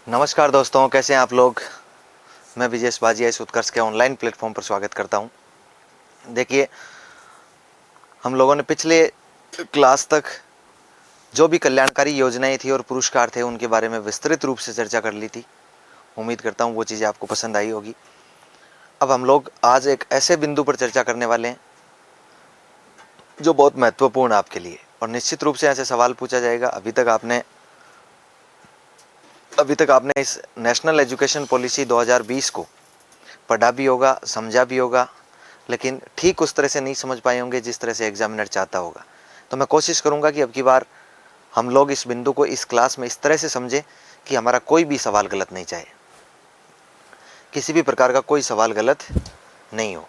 नमस्कार दोस्तों, कैसे हैं आप लोग। मैं विजय बाजी इस उत्कर्ष के ऑनलाइन प्लेटफॉर्म पर स्वागत करता हूं। देखिए, हम लोगों ने पिछले क्लास तक जो भी कल्याणकारी योजनाएं थी और पुरस्कार थे उनके बारे में विस्तृत रूप से चर्चा कर ली थी। उम्मीद करता हूं वो चीज़ें आपको पसंद आई होगी। अब हम लोग आज एक ऐसे बिंदु पर चर्चा करने वाले हैं जो बहुत महत्वपूर्ण आपके लिए, और निश्चित रूप से ऐसे सवाल पूछा जाएगा। अभी तक आपने इस नेशनल एजुकेशन पॉलिसी 2020 को पढ़ा भी होगा, समझा भी होगा, लेकिन ठीक उस तरह से नहीं समझ पाए होंगे जिस तरह से एग्जामिनर चाहता होगा। तो मैं कोशिश करूंगा कि अब की बार हम लोग इस बिंदु को इस क्लास में इस तरह से समझें कि हमारा कोई भी सवाल गलत नहीं जाए, किसी भी प्रकार का कोई सवाल गलत नहीं हो।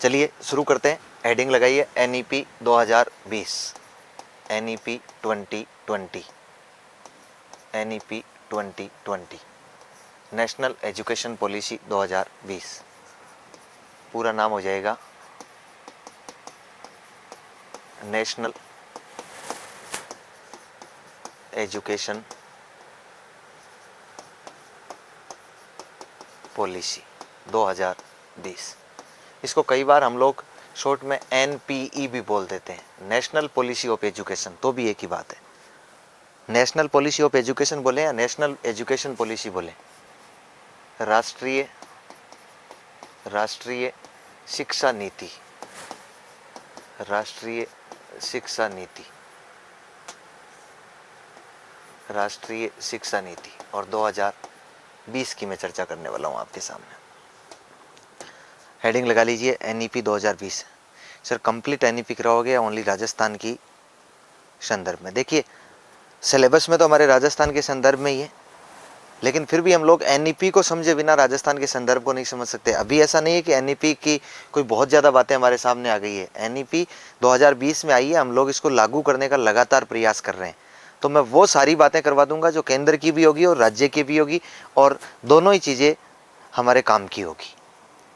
चलिए शुरू करते हैं। हेडिंग लगाइए NEP 2020, NEP 2020, NEP 2020, national education policy 2020। पूरा नाम हो जाएगा नेशनल एजुकेशन पॉलिसी 2020। इसको कई बार हम लोग शॉर्ट में NPE भी बोल देते हैं, नेशनल पॉलिसी ऑफ एजुकेशन। तो भी एक ही बात है, नेशनल पॉलिसी ऑफ एजुकेशन बोले या नेशनल एजुकेशन पॉलिसी बोले। राष्ट्रीय शिक्षा नीति, राष्ट्रीय शिक्षा नीति, राष्ट्रीय शिक्षा नीति। और 2020 की मैं चर्चा करने वाला हूँ आपके सामने। हेडिंग लगा लीजिए NEP 2020। सर कंप्लीट NEP कराओगे या ओनली राजस्थान की संदर्भ में? देखिए, सिलेबस में तो हमारे राजस्थान के संदर्भ में ही है, लेकिन फिर भी हम लोग NEP को समझे बिना राजस्थान के संदर्भ को नहीं समझ सकते। अभी ऐसा नहीं है कि NEP की कोई बहुत ज़्यादा बातें हमारे सामने आ गई है। NEP 2020 में आई है, हम लोग इसको लागू करने का लगातार प्रयास कर रहे हैं। तो मैं वो सारी बातें करवा दूंगा जो केंद्र की भी होगी और राज्य की भी होगी, और दोनों ही चीज़ें हमारे काम की होगी।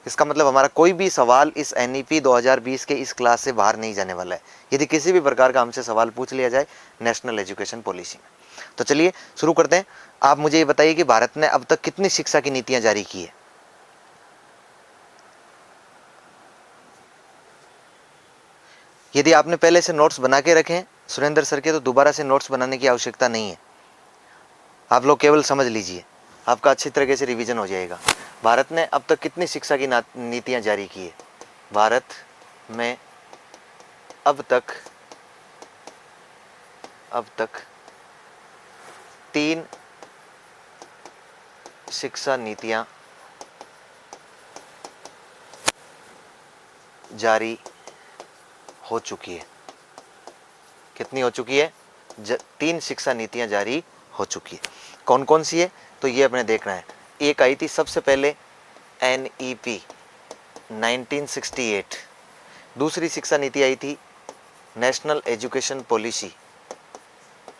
इसका मतलब हमारा कोई भी सवाल इस NEP 2020 के इस क्लास से बाहर नहीं जाने वाला है, यदि किसी भी प्रकार का हमसे सवाल पूछ लिया जाए नेशनल एजुकेशन पॉलिसी में। तो चलिए शुरू करते हैं। आप मुझे ये बताइए कि भारत ने अब तक कितनी शिक्षा की नीतियां जारी की है? यदि आपने पहले से नोट्स बना के रखे हैं सुरेंद्र सर के, तो दोबारा से नोट्स बनाने की आवश्यकता नहीं है। आप लोग केवल समझ लीजिए, आपका अच्छी तरीके से रिवीजन हो जाएगा। भारत ने अब तक कितनी शिक्षा की नीतियां जारी की है? भारत में अब तक 3 शिक्षा नीतियां जारी हो चुकी है। कितनी हो चुकी है? 3 शिक्षा नीतियां जारी हो चुकी है। कौन कौन सी है? तो ये अपने देखना है। एक आई थी सबसे पहले NEP 1968, दूसरी शिक्षा नीति आई थी नेशनल एजुकेशन पॉलिसी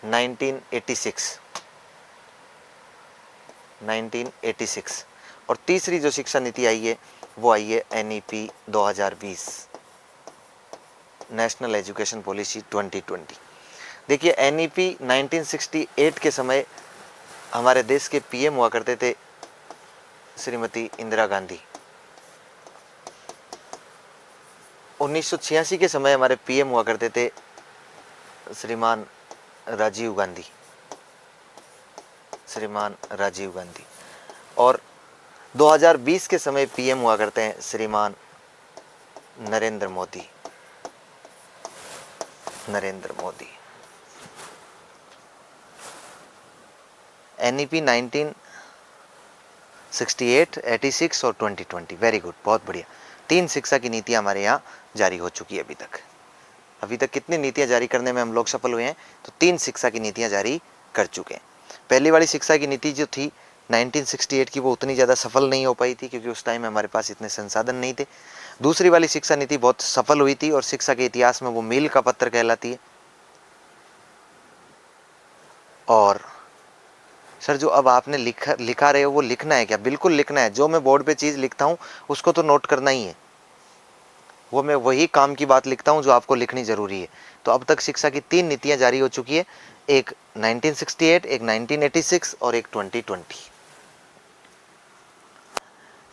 1986, और तीसरी जो शिक्षा नीति आई है वो आई है NEP 2020, नेशनल एजुकेशन पॉलिसी 2020। देखिए, NEP 1968 के समय हमारे देश के PM हुआ करते थे श्रीमती इंदिरा गांधी। 1986 के समय हमारे PM हुआ करते थे श्रीमान राजीव गांधी, और 2020 के समय PM हुआ करते हैं श्रीमान नरेंद्र मोदी। NEP 1968, 86 और 2020। वेरी गुड, बहुत बढ़िया। 3 शिक्षा की नीतियां हमारे यहाँ जारी हो चुकी है अभी तक कितनी नीतियां जारी करने में हम लोग सफल हुए हैं? तो 3 शिक्षा की नीतियां जारी कर चुके हैं। पहली वाली शिक्षा की नीति जो थी 1968 की, वो उतनी ज़्यादा सफल नहीं हो पाई थी क्योंकि उस टाइम हमारे पास इतने संसाधन नहीं थे। दूसरी वाली शिक्षा नीति बहुत सफल हुई थी और शिक्षा के इतिहास में वो मील का पत्थर कहलाती है। और सर जो अब आपने लिखा रहे हो वो लिखना है क्या? बिल्कुल लिखना है। जो मैं बोर्ड पे चीज़ लिखता हूँ उसको तो नोट करना ही है। वो मैं वही काम की बात लिखता हूँ जो आपको लिखनी जरूरी है। तो अब तक शिक्षा की 3 नीतियां जारी हो चुकी है। एक 1968, एक 1986 और एक 2020।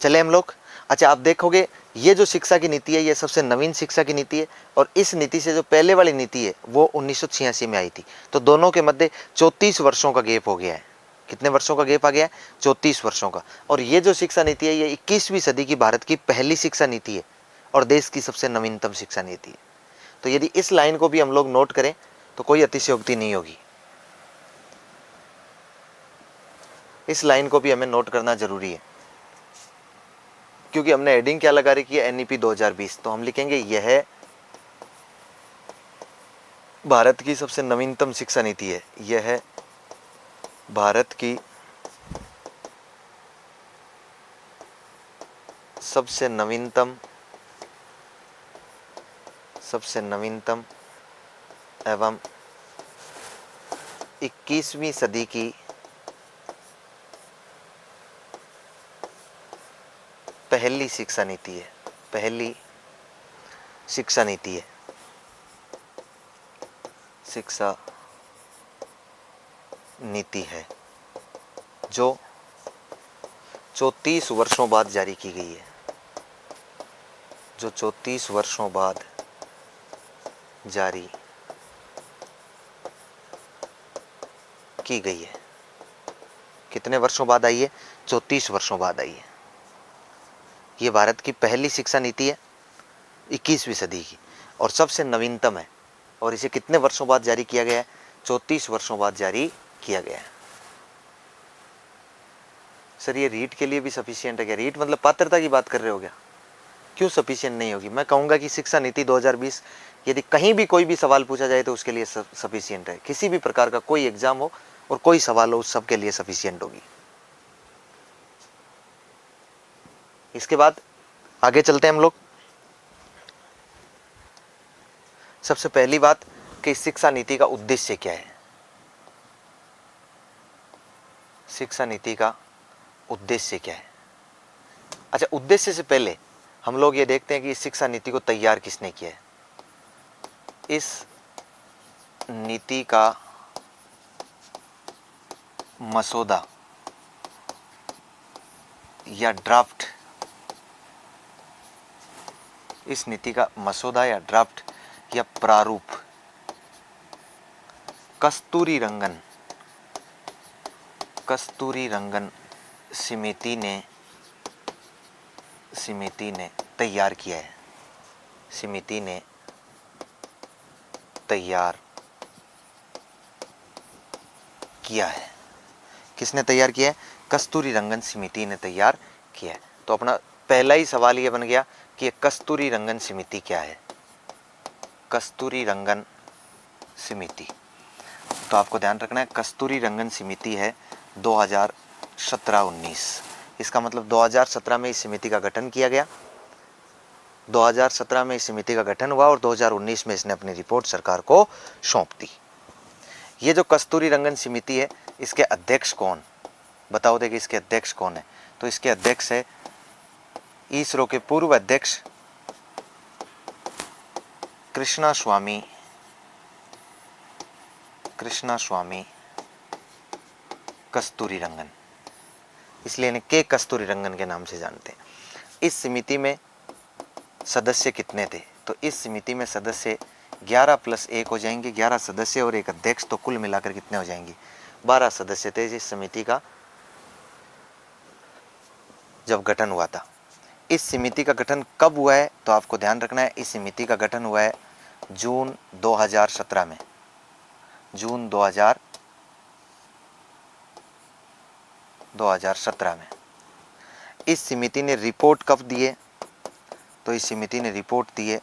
चले हम लोग। अच्छा, आप देखोगे ये जो शिक्षा की नीति है ये सबसे नवीन शिक्षा की नीति है, और इस नीति से जो पहले वाली नीति है वो 1986 में आई थी। तो दोनों के मध्य 34 वर्षों का गैप हो गया है। कितने वर्षों का गैप आ गया है? 34 वर्षों का। और ये जो शिक्षा नीति है ये 21वीं सदी की भारत की पहली शिक्षा नीति है और देश की सबसे नवीनतम शिक्षा नीति है। तो यदि इस लाइन को भी हम लोग नोट करें तो कोई अतिशयोक्ति नहीं होगी। इस लाइन को भी हमें नोट करना जरूरी है, क्योंकि हमने हेडिंग क्या लगा रखी है? एनईपी 2020। तो हम लिखेंगे यह भारत की सबसे नवीनतम शिक्षा नीति है। यह भारत की सबसे नवीनतम एवं 21वीं सदी की पहली शिक्षा नीति है। पहली शिक्षा नीति है, शिक्षा नीति है जो 34 वर्षों बाद जारी की गई है। जो 34 वर्षों बाद जारी की गई है। कितने वर्षों बाद आई है? 34 वर्षों बाद आई है। ये भारत की पहली शिक्षा नीति है 21वीं सदी की और सबसे नवीनतम है। और इसे कितने वर्षों बाद जारी किया गया है? 34 वर्षों बाद जारी किया गया है। सर ये रीट के लिए भी सफिशिएंट है क्या? रीट मतलब पात्रता की बात कर रहे हो क्या? क्यों सफिशिएंट नहीं होगी? मैं कहूंगा कि शिक्षा नीति 2020 यदि कहीं भी कोई भी सवाल पूछा जाए तो उसके लिए सफिशिएंट है। किसी भी प्रकार का कोई एग्जाम हो और कोई सवाल हो, उस सब के लिए सफिशिएंट होगी। इसके बाद आगे चलते हैं हम लोग। सबसे पहली बात कि शिक्षा नीति का उद्देश्य क्या है? शिक्षा नीति का उद्देश्य क्या है? अच्छा, उद्देश्य से पहले हम लोग ये देखते हैं कि इस शिक्षा नीति को तैयार किसने किया है। इस नीति का मसौदा या ड्राफ्ट, इस नीति का मसौदा या ड्राफ्ट या प्रारूप कस्तूरी रंगन समिति ने तैयार किया है। समिति ने तैयार किया है। किसने तैयार किया है? कस्तूरी रंगन समिति ने तैयार किया है। तो अपना पहला ही सवाल ये बन गया कि ये कस्तूरी रंगन समिति क्या है? कस्तूरी रंगन समिति, तो आपको ध्यान रखना है कस्तूरी रंगन समिति है 2017-19। इसका मतलब 2017 में इस समिति का गठन किया गया। 2017 में इस समिति का गठन हुआ और 2019 में इसने अपनी रिपोर्ट सरकार को सौंप दी। ये जो कस्तूरी रंगन समिति है इसके अध्यक्ष कौन? बताओ देखिए इसके अध्यक्ष कौन है? तो इसके अध्यक्ष है इसरो के पूर्व अध्यक्ष कृष्णा स्वामी कस्तूरी रंगन, इसलिए इन्हें के कस्तूरी रंगन के नाम से जानते हैं। इस समिति में सदस्य कितने थे? तो इस समिति में सदस्य 11 + 1 हो जाएंगे, 11 सदस्य और एक अध्यक्ष, तो कुल मिलाकर कितने हो जाएंगे? 12 सदस्य थे इस समिति का जब गठन हुआ था। इस समिति का गठन कब हुआ है? तो आपको ध्यान रखना है इस समिति का गठन हुआ है जून 2017 में। जून 2017 में। इस समिति ने रिपोर्ट कब दिए? तो इस समिति ने रिपोर्ट दिए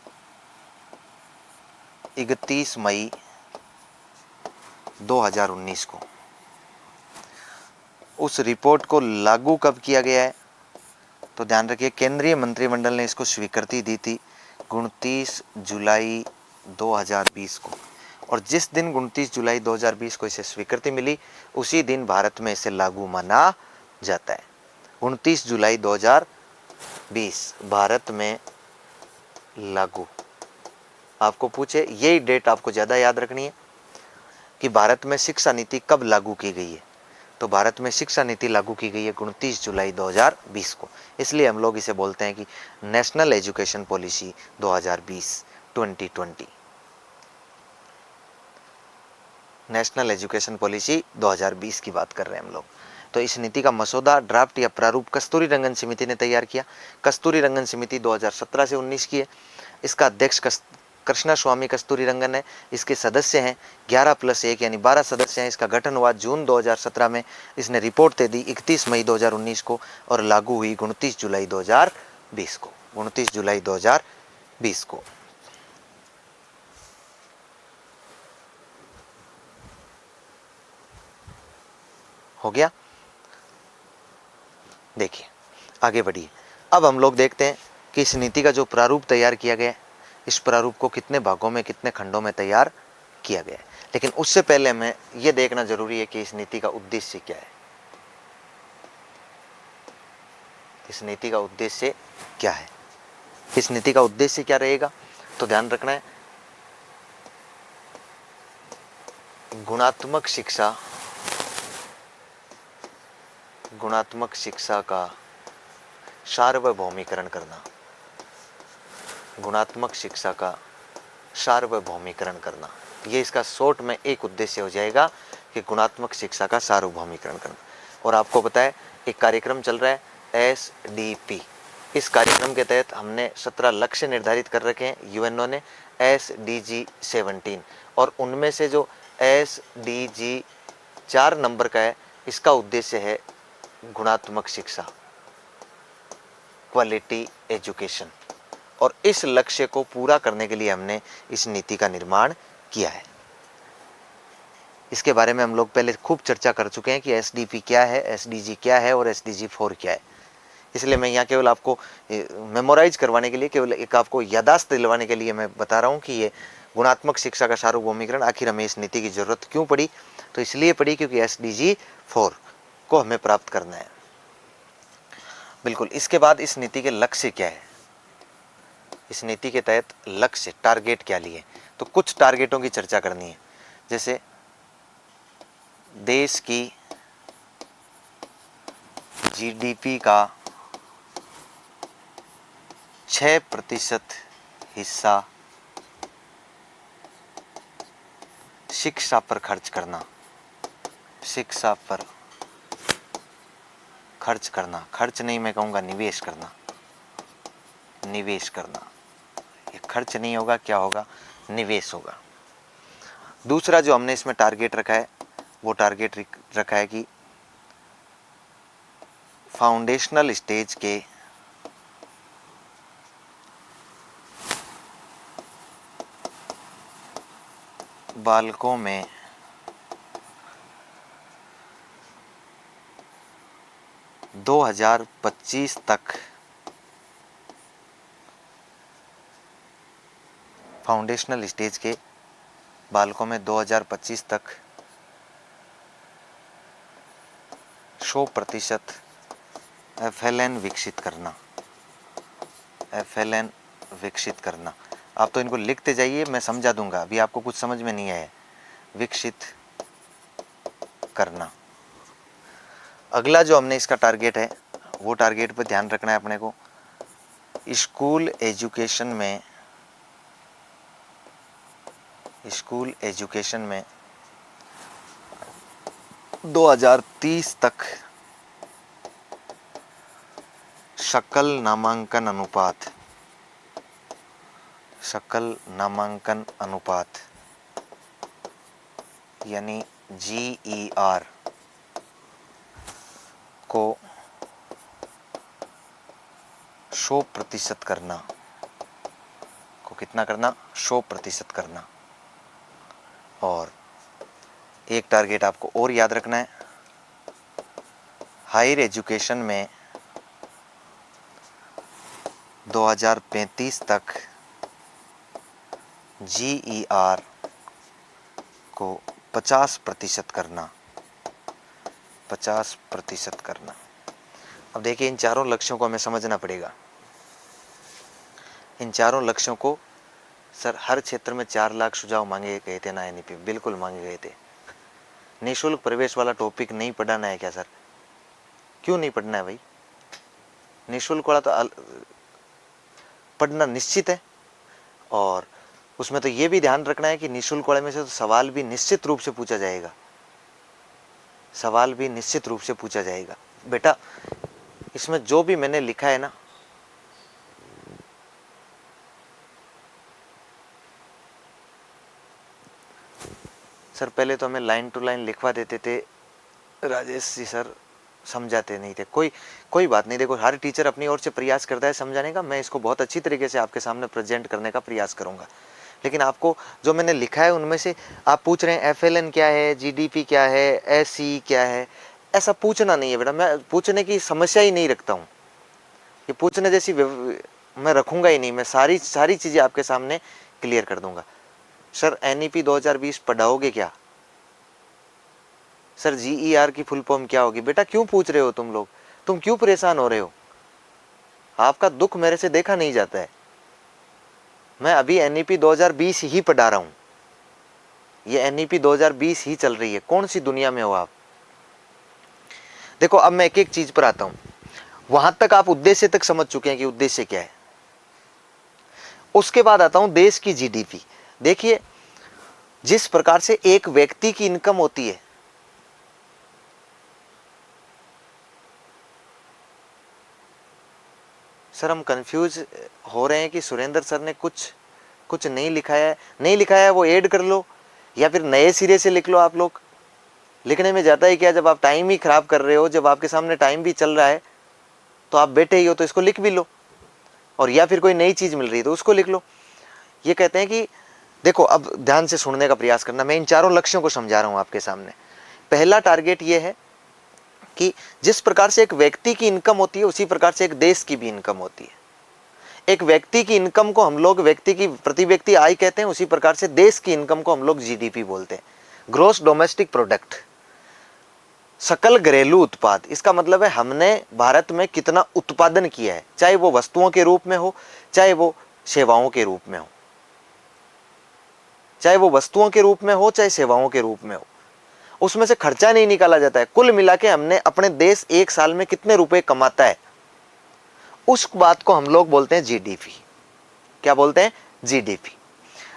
31 मई 2019 को। उस रिपोर्ट को लागू कब किया गया है? तो ध्यान रखिए केंद्रीय मंत्रिमंडल ने इसको स्वीकृति दी थी 29 जुलाई 2020 को। और जिस दिन 29 जुलाई 2020 को इसे स्वीकृति मिली उसी दिन भारत में इसे लागू माना जाता है। 29 जुलाई 2020 भारत में लागू। आपको पूछे यही डेट आपको ज़्यादा याद रखनी है। कि भारत में शिक्षा नीति कब लागू की गई है, तो भारत में शिक्षा नीति लागू की गई है 29 जुलाई 2020 को। इसलिए हम लोग इसे बोलते हैं कि national education policy 2020-2020, national education policy 2020 की बात कर रहे हैं हम लोग। तो इस नीति का मसौदा, ड्राफ्ट या प्रारूप कस्तूरी रंगन समिति ने तैयार किया। कस्तूरी रंगन समिति 2017 से 19 की है। इसका अध्यक्ष कृष्णा स्वामी कस्तूरी रंगन है। इसके सदस्य हैं 11+1 यानी 12 सदस्य हैं। इसका गठन हुआ जून 2017 में। इसने रिपोर्ट दे दी 31 मई 2019 को और लागू हुई 29 जुलाई 2020 को। 29 जुलाई 2020 को। हो गया। देखिए आगे बढ़िए। अब हम लोग देखते हैं कि इस नीति का जो प्रारूप तैयार किया गया है, इस प्रारूप को कितने भागों में, कितने खंडों में तैयार किया गया है। लेकिन उससे पहले हमें यह देखना जरूरी है कि इस नीति का उद्देश्य क्या है। इस नीति का उद्देश्य क्या है, इस नीति का उद्देश्य क्या रहेगा, तो ध्यान रखना है गुणात्मक शिक्षा, गुणात्मक शिक्षा का सार्वभौमिकरण करना, गुणात्मक शिक्षा का सार्वभौमिकरण करना। ये इसका शॉर्ट में एक उद्देश्य हो जाएगा कि गुणात्मक शिक्षा का सार्वभौमिकरण करना। और आपको पता है एक कार्यक्रम चल रहा है SDP। इस कार्यक्रम के तहत हमने 17 लक्ष्य निर्धारित कर रखे हैं यूएनओ ने, SDG 17, और उनमें से जो SDG 4 नंबर का है, इसका उद्देश्य है गुणात्मक शिक्षा, क्वालिटी एजुकेशन। और इस लक्ष्य को पूरा करने के लिए हमने इस नीति का निर्माण किया है। इसके बारे में हम लोग पहले खूब चर्चा कर चुके हैं कि SDP क्या है, SDG क्या है और SDG 4 क्या है। इसलिए मैं यहाँ केवल आपको मेमोराइज करवाने के लिए, केवल एक आपको यादाश्त दिलवाने के लिए मैं बता रहा हूँ कि ये गुणात्मक शिक्षा का सार्वभौमिकरण आखिर हमें इस नीति की जरूरत क्यों पड़ी। तो इसलिए पड़ी क्योंकि SDG 4 को हमें प्राप्त करना है। बिल्कुल। इसके बाद इस नीति के लक्ष्य क्या है, इस नीति के तहत लक्ष्य, टारगेट क्या लिए, तो कुछ टारगेटों की चर्चा करनी है। जैसे देश की GDP का 6% हिस्सा शिक्षा पर खर्च करना, शिक्षा पर खर्च करना, खर्च नहीं मैं कहूँगा निवेश करना, निवेश करना। ये खर्च नहीं होगा, क्या होगा, निवेश होगा। दूसरा जो हमने इसमें टारगेट रखा है, वो टारगेट रखा है कि फाउंडेशनल स्टेज के बालकों में 2025 तक फाउंडेशनल स्टेज के बालकों में 2025 तक 100% FLN विकसित करना, FLN विकसित करना। आप तो इनको लिखते जाइए, मैं समझा दूंगा, अभी आपको कुछ समझ में नहीं आया। विकसित करना। अगला जो हमने इसका टारगेट है, वो टारगेट पर ध्यान रखना है अपने को। स्कूल एजुकेशन में, स्कूल एजुकेशन में 2030 तक सकल नामांकन अनुपात, सकल नामांकन अनुपात यानी GER को 100% करना, को कितना करना, 100% करना। और एक टारगेट आपको और याद रखना है, हायर एजुकेशन में 2035 तक GER को 50% करना, 50% करना। अब देखिए इन चारों लक्ष्यों को हमें समझना पड़ेगा। इन चारों लक्ष्यों को सर हर क्षेत्र में 4 लाख सुझाव मांगे गए थे ना NEP, बिल्कुल मांगे गए थे। निःशुल्क प्रवेश वाला टॉपिक नहीं पढ़ाना है क्या सर? क्यों नहीं पढ़ना है भाई? निःशुल्क वाला तो पढ़ना निश्चित है। और उसमें तो ये भी ध्यान रखना है कि निःशुल्क वाले में से तो सवाल भी निश्चित रूप से पूछा जाएगा, सवाल भी निश्चित रूप से पूछा जाएगा। बेटा इसमें जो भी मैंने लिखा है ना, सर पहले तो हमें लाइन टू लाइन लिखवा देते थे राजेश जी, सर समझाते नहीं थे। कोई बात नहीं, देखो हर टीचर अपनी ओर से प्रयास करता है समझाने का, मैं इसको बहुत अच्छी तरीके से आपके सामने प्रेजेंट करने का प्रयास करूंगा। लेकिन आपको जो मैंने लिखा है उनमें से आप पूछ रहे हैं FLN क्या है, GDP क्या है, SE क्या है, ऐसा पूछना नहीं है बेटा। मैं पूछने की समस्या ही नहीं रखता हूँ, ये पूछने जैसी मैं रखूंगा ही नहीं। मैं सारी चीज़ें आपके सामने क्लियर कर दूंगा। सर NEP 2020 पढ़ाओगे क्या? सर GER की फुल फॉर्म क्या होगी? बेटा क्यों पूछ रहे हो तुम लोग, तुम क्यों परेशान हो रहे हो? आपका दुख मेरे से देखा नहीं जाता है। मैं अभी NEP 2020 ही पढ़ा रहा हूं, ये NEP 2020 ही चल रही है। कौन सी दुनिया में हो आप? देखो अब मैं एक एक चीज पर आता हूं। वहां तक आप उद्देश्य तक समझ चुके हैं कि उद्देश्य क्या है। उसके बाद आता हूं देश की GDP। देखिए जिस प्रकार से एक व्यक्ति की इनकम होती है, सर हम कंफ्यूज हो रहे हैं कि सुरेंद्र सर ने कुछ नहीं लिखाया है। नहीं लिखाया है वो ऐड कर लो या फिर नए सिरे से लिख लो। आप लोग लिखने में जाता है क्या, जब आप टाइम ही खराब कर रहे हो, जब आपके सामने टाइम भी चल रहा है तो आप बैठे ही हो तो इसको लिख भी लो, और या फिर कोई नई चीज मिल रही है तो उसको लिख लो। ये कहते हैं कि देखो अब ध्यान से सुनने का प्रयास करना, मैं इन चारों लक्ष्यों को समझा रहा हूं आपके सामने। पहला टारगेट ये है कि जिस प्रकार से एक व्यक्ति की इनकम होती है उसी प्रकार से एक देश की भी इनकम होती है। एक व्यक्ति की इनकम को हम लोग व्यक्ति की प्रति व्यक्ति आय कहते हैं, उसी प्रकार से देश की इनकम को हम लोग GDP बोलते हैं, ग्रोस डोमेस्टिक प्रोडक्ट, सकल घरेलू उत्पाद। इसका मतलब है हमने भारत में कितना उत्पादन किया है, चाहे वो वस्तुओं के रूप में हो, चाहे वो सेवाओं के रूप में हो, चाहे वो वस्तुओं के रूप में हो, चाहे सेवाओं के रूप में हो, उसमें से खर्चा नहीं निकाला जाता है। कुल मिला के हमने अपने देश एक साल में कितने रुपए कमाता है, उस बात को हम लोग बोलते हैं GDP। क्या बोलते हैं? GDP।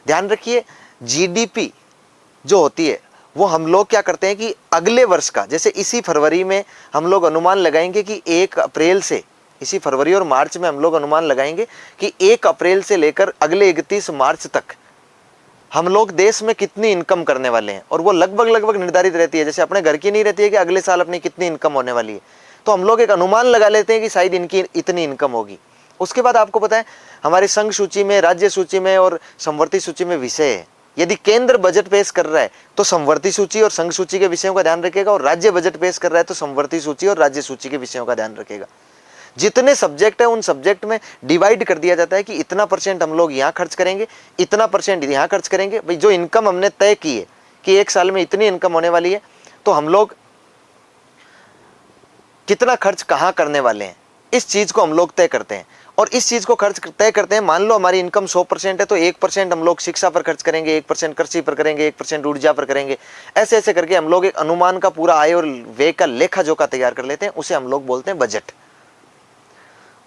ध्यान रखिए GDP जो होती है वो हम लोग क्या करते हैं कि अगले वर्ष का, जैसे इसी फरवरी में हम लोग अनुमान लगाएंगे कि 1 अप्रैल से, इसी फरवरी और मार्च में हम लोग अनुमान लगाएंगे कि 1 अप्रैल से लेकर अगले 31 मार्च तक हम लोग देश में कितनी इनकम करने वाले हैं। और वो लगभग निर्धारित रहती है, जैसे अपने घर की नहीं रहती है कि अगले साल अपनी कितनी इनकम होने वाली है, तो हम लोग एक अनुमान लगा लेते हैं कि शायद इनकी इतनी इनकम होगी। उसके बाद आपको पता है हमारी संघ सूची में, राज्य सूची में और समवर्ती सूची में विषय है। यदि केंद्र बजट पेश कर रहा है तो समवर्ती सूची और संघ सूची के विषयों का ध्यान रखेगा, और राज्य बजट पेश कर रहा है तो समवर्ती सूची और राज्य सूची के विषयों का ध्यान रखेगा। जितने सब्जेक्ट है उन सब्जेक्ट में डिवाइड कर दिया जाता है कि इतना % हम लोग यहाँ खर्च करेंगे, इतना % यहाँ खर्च करेंगे। भाई जो इनकम हमने तय की है कि एक साल में इतनी इनकम होने वाली है, तो हम लोग कितना खर्च कहाँ करने वाले हैं, इस चीज को हम लोग तय करते हैं। और इस चीज को खर्च तय करते हैं, मान लो हमारी इनकम 100% है तो 1% हम लोग शिक्षा पर खर्च करेंगे, 1% कृषि पर करेंगे, 1% ऊर्जा पर करेंगे। ऐसे ऐसे करके हम लोग एक अनुमान का पूरा आय और व्यय का लेखा जोखा तैयार कर लेते हैं, उसे हम लोग बोलते हैं बजट।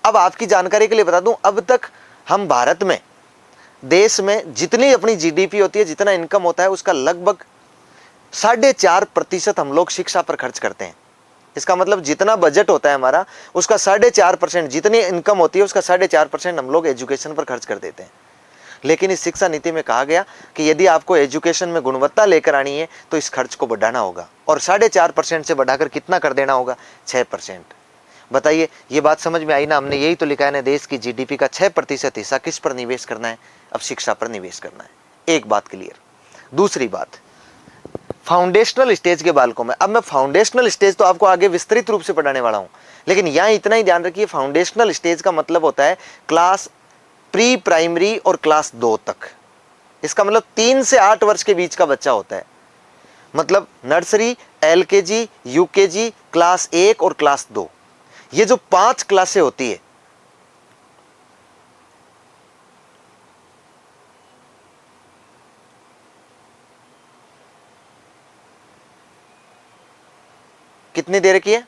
अब आपकी जानकारी के लिए बता दूं, अब तक हम भारत में, देश में जितनी अपनी GDP होती है, जितना इनकम होता है, उसका लगभग 4.5% हम लोग शिक्षा पर खर्च करते हैं। इसका मतलब जितना बजट होता है हमारा, उसका 4.5%, जितनी इनकम होती है उसका 4.5% हम लोग एजुकेशन पर खर्च कर देते हैं। लेकिन इस शिक्षा नीति में कहा गया कि यदि आपको एजुकेशन में गुणवत्ता लेकर आनी है तो इस खर्च को बढ़ाना होगा, और 4.5% से बढ़ाकर कितना कर देना होगा? 6%। बताइए ये बात समझ में आई ना? हमने यही तो लिखा है ना, देश की GDP का 6% हिस्सा किस पर निवेश करना है? अब शिक्षा पर निवेश करना है। एक बात क्लियर। दूसरी बात, फाउंडेशनल स्टेज के बालकों में, अब मैं फाउंडेशनल स्टेज तो आपको आगे विस्तृत रूप से पढ़ाने वाला हूं, लेकिन यहां इतना ही ध्यान रखिए, फाउंडेशनल स्टेज का मतलब होता है क्लास प्री प्राइमरी और क्लास 2 तक। इसका मतलब 3 से 8 वर्ष के बीच का बच्चा होता है, मतलब नर्सरी, LKG, UKG, क्लास 1 और क्लास 2, ये जो 5 क्लासें होती है, कितनी दे रखी है?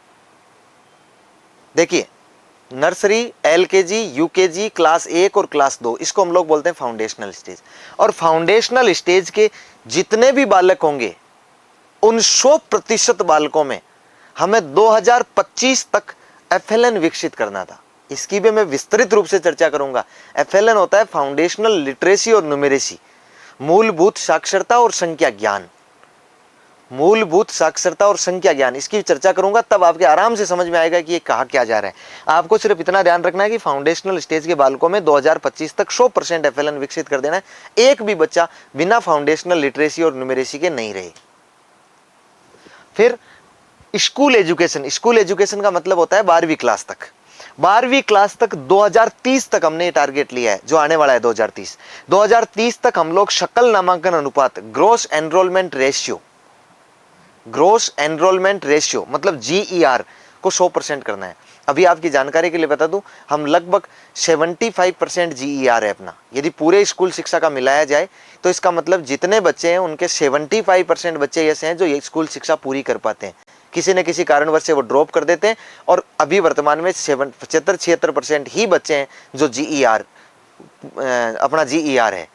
देखिए, नर्सरी, एलकेजी, यूकेजी, क्लास 1 और क्लास 2, इसको हम लोग बोलते हैं फाउंडेशनल स्टेज। और फाउंडेशनल स्टेज के जितने भी बालक होंगे उन 100% बालकों में हमें 2025 तक एफएलएन विकसित करना था। इसकी भी मैं विस्तृत रूप से चर्चा करूंगा। एफएलएन होता है फाउंडेशनल लिटरेसी और न्यूमेरेसी, मूलभूत साक्षरता और संख्या ज्ञान। मूलभूत साक्षरता और संख्या ज्ञान, इसकी चर्चा करूंगा, तब आपके आराम से समझ में आएगा कि ये कहा क्या जा रहा है। आपको सिर्फ इतना ध्यान रखना है कि फाउंडेशनल स्टेज के बालकों में 2025 तक 100% एफएलएन विकसित कर देना है। एक भी बच्चा बिना फाउंडेशनल लिटरेसी और न्यूमेरेसी के नहीं रहे। फिर स्कूल एजुकेशन। स्कूल एजुकेशन का मतलब होता है 12वीं क्लास तक। 12वीं क्लास तक 2030 तक हमने टारगेट लिया है, जो आने वाला है 2030 तक हम लोग सकल नामांकन अनुपात, gross enrolment ratio, gross enrolment ratio मतलब GER को 100% करना है। अभी आपकी जानकारी के लिए बता दूं, हम लगभग 75% GER है अपना। यदि पूरे स्कूल शिक्षा का मिलाया जाए तो इसका मतलब जितने बच्चे हैं उनके 75% बच्चे ऐसे हैं जो ये स्कूल शिक्षा पूरी कर पाते हैं। किसी न किसी कारणवश से वो ड्रॉप कर देते हैं और अभी वर्तमान में 75-76% ही बच्चे हैं जो अपना GER है।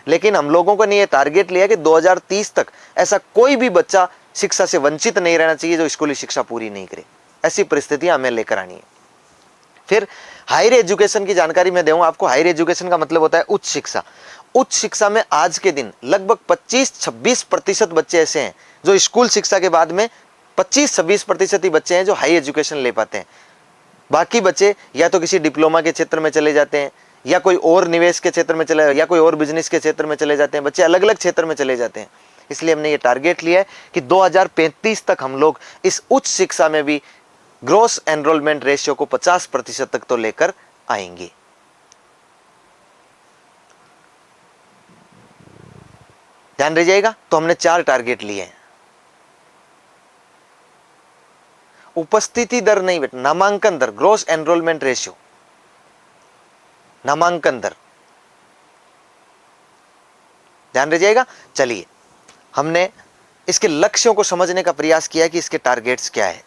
लेकिन हम लोगों को नहीं ये टारगेट लिया कि 2030 तक ऐसा कोई भी बच्चा शिक्षा से वंचित नहीं रहना चाहिए जो स्कूली शिक्षा पूरी नहीं करे। ऐसी परिस्थितियां हमें लेकर आनी है। फिर हायर एजुकेशन की जानकारी मैं दूंगा आपको। हायर एजुकेशन का मतलब होता है उच्च शिक्षा। उच्च शिक्षा में आज के दिन लगभग 25-26% बच्चे ऐसे हैं जो स्कूल शिक्षा के बाद में 25-26% ही बच्चे हैं जो हाई एजुकेशन ले पाते हैं। बाकी बच्चे या तो किसी डिप्लोमा के क्षेत्र में चले जाते हैं, या कोई और निवेश के क्षेत्र में चले, या कोई और बिजनेस के क्षेत्र में चले जाते हैं। बच्चे अलग अलग क्षेत्र में चले जाते हैं। इसलिए हमने ये टारगेट लिया है कि 2035 तक हम लोग इस उच्च शिक्षा में भी ग्रोस एनरोलमेंट रेशियो को 50% तक तो लेकर आएंगे। ध्यान रह जाएगा। तो हमने 4 टारगेट लिए हैं। उपस्थिति दर नहीं बेटा, नामांकन दर, ग्रोस एनरोलमेंट रेशियो, नामांकन दर, ध्यान रह जाएगा। चलिए, हमने इसके लक्ष्यों को समझने का प्रयास किया है कि इसके टारगेट्स क्या है।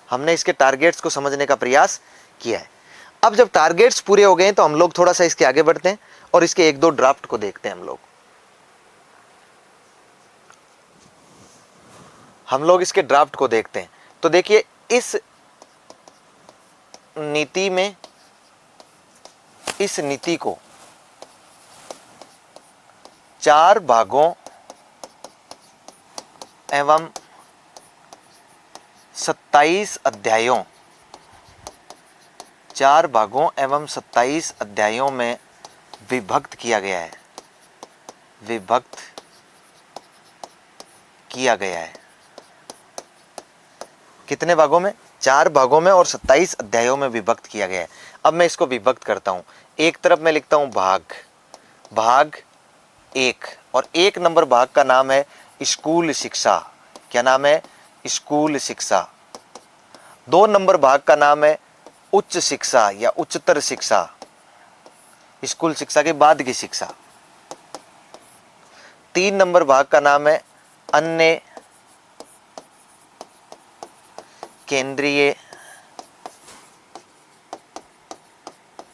हमने इसके टारगेट्स को समझने का प्रयास किया है। अब जब टारगेट्स पूरे हो गए हैं तो हम लोग थोड़ा सा इसके आगे बढ़ते हैं और इसके 1-2 ड्राफ्ट को देखते हैं। हम लोग इसके ड्राफ्ट को देखते हैं। तो देखिए, इस नीति को 4 भागों एवं 27 अध्यायों, 4 भागों एवं 27 अध्यायों में विभक्त किया गया है। विभक्त किया गया है। कितने भागों में? 4 भागों में और 27 अध्यायों में विभक्त किया गया है। अब मैं इसको विभक्त करता हूं। एक तरफ मैं लिखता हूं भाग 1, और 1 नंबर भाग का नाम है स्कूल शिक्षा। क्या नाम है? स्कूल शिक्षा। 2 नंबर भाग का नाम है उच्च शिक्षा या उच्चतर शिक्षा, स्कूल शिक्षा के बाद की शिक्षा। 3 नंबर भाग का नाम है अन्य केंद्रीय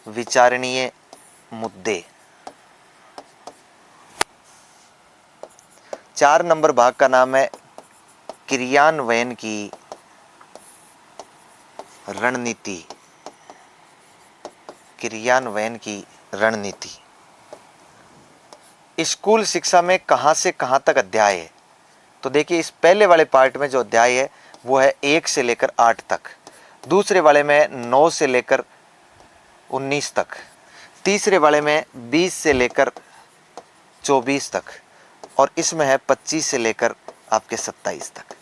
विचारणीय मुद्दे। 4 नंबर भाग का नाम है क्रियान्वयन की रणनीति। क्रियान्वयन की रणनीति। स्कूल शिक्षा में कहां से कहां तक अध्याय है? तो देखिए, इस पहले वाले पार्ट में जो अध्याय है वो है 1 से लेकर 8 तक, दूसरे वाले में 9 से लेकर 19 तक, तीसरे वाले में 20 से लेकर 24 तक, और इसमें है 25 से लेकर आपके 27 तक।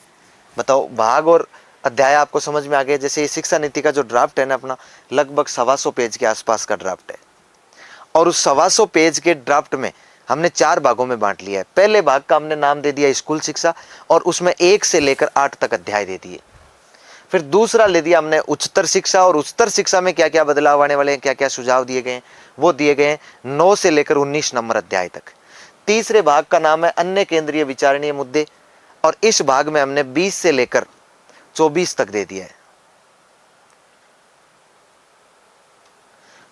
बताओ, भाग और अध्याय आपको समझ में आ गया। जैसे ये शिक्षा नीति का जो ड्राफ्ट है ना अपना, लगभग 125 पेज के आसपास का ड्राफ्ट है, और उस 125 पेज के ड्राफ्ट में हमने 4 भागों में बांट लिया है। पहले भाग का हमने नाम दे दिया स्कूल शिक्षा, और उसमें 1 से लेकर 8 तक अध्याय दे दिए। फिर दूसरा ले दिया हमने उच्चतर शिक्षा, और उच्चतर शिक्षा में क्या क्या बदलाव आने वाले हैं, क्या क्या सुझाव दिए गए हैं, वो दिए गए हैं 9 से लेकर 19 नंबर अध्याय तक। तीसरे भाग का नाम है अन्य केंद्रीय विचारणीय मुद्दे, और इस भाग में हमने 20 से लेकर 24 तक दे दिया है।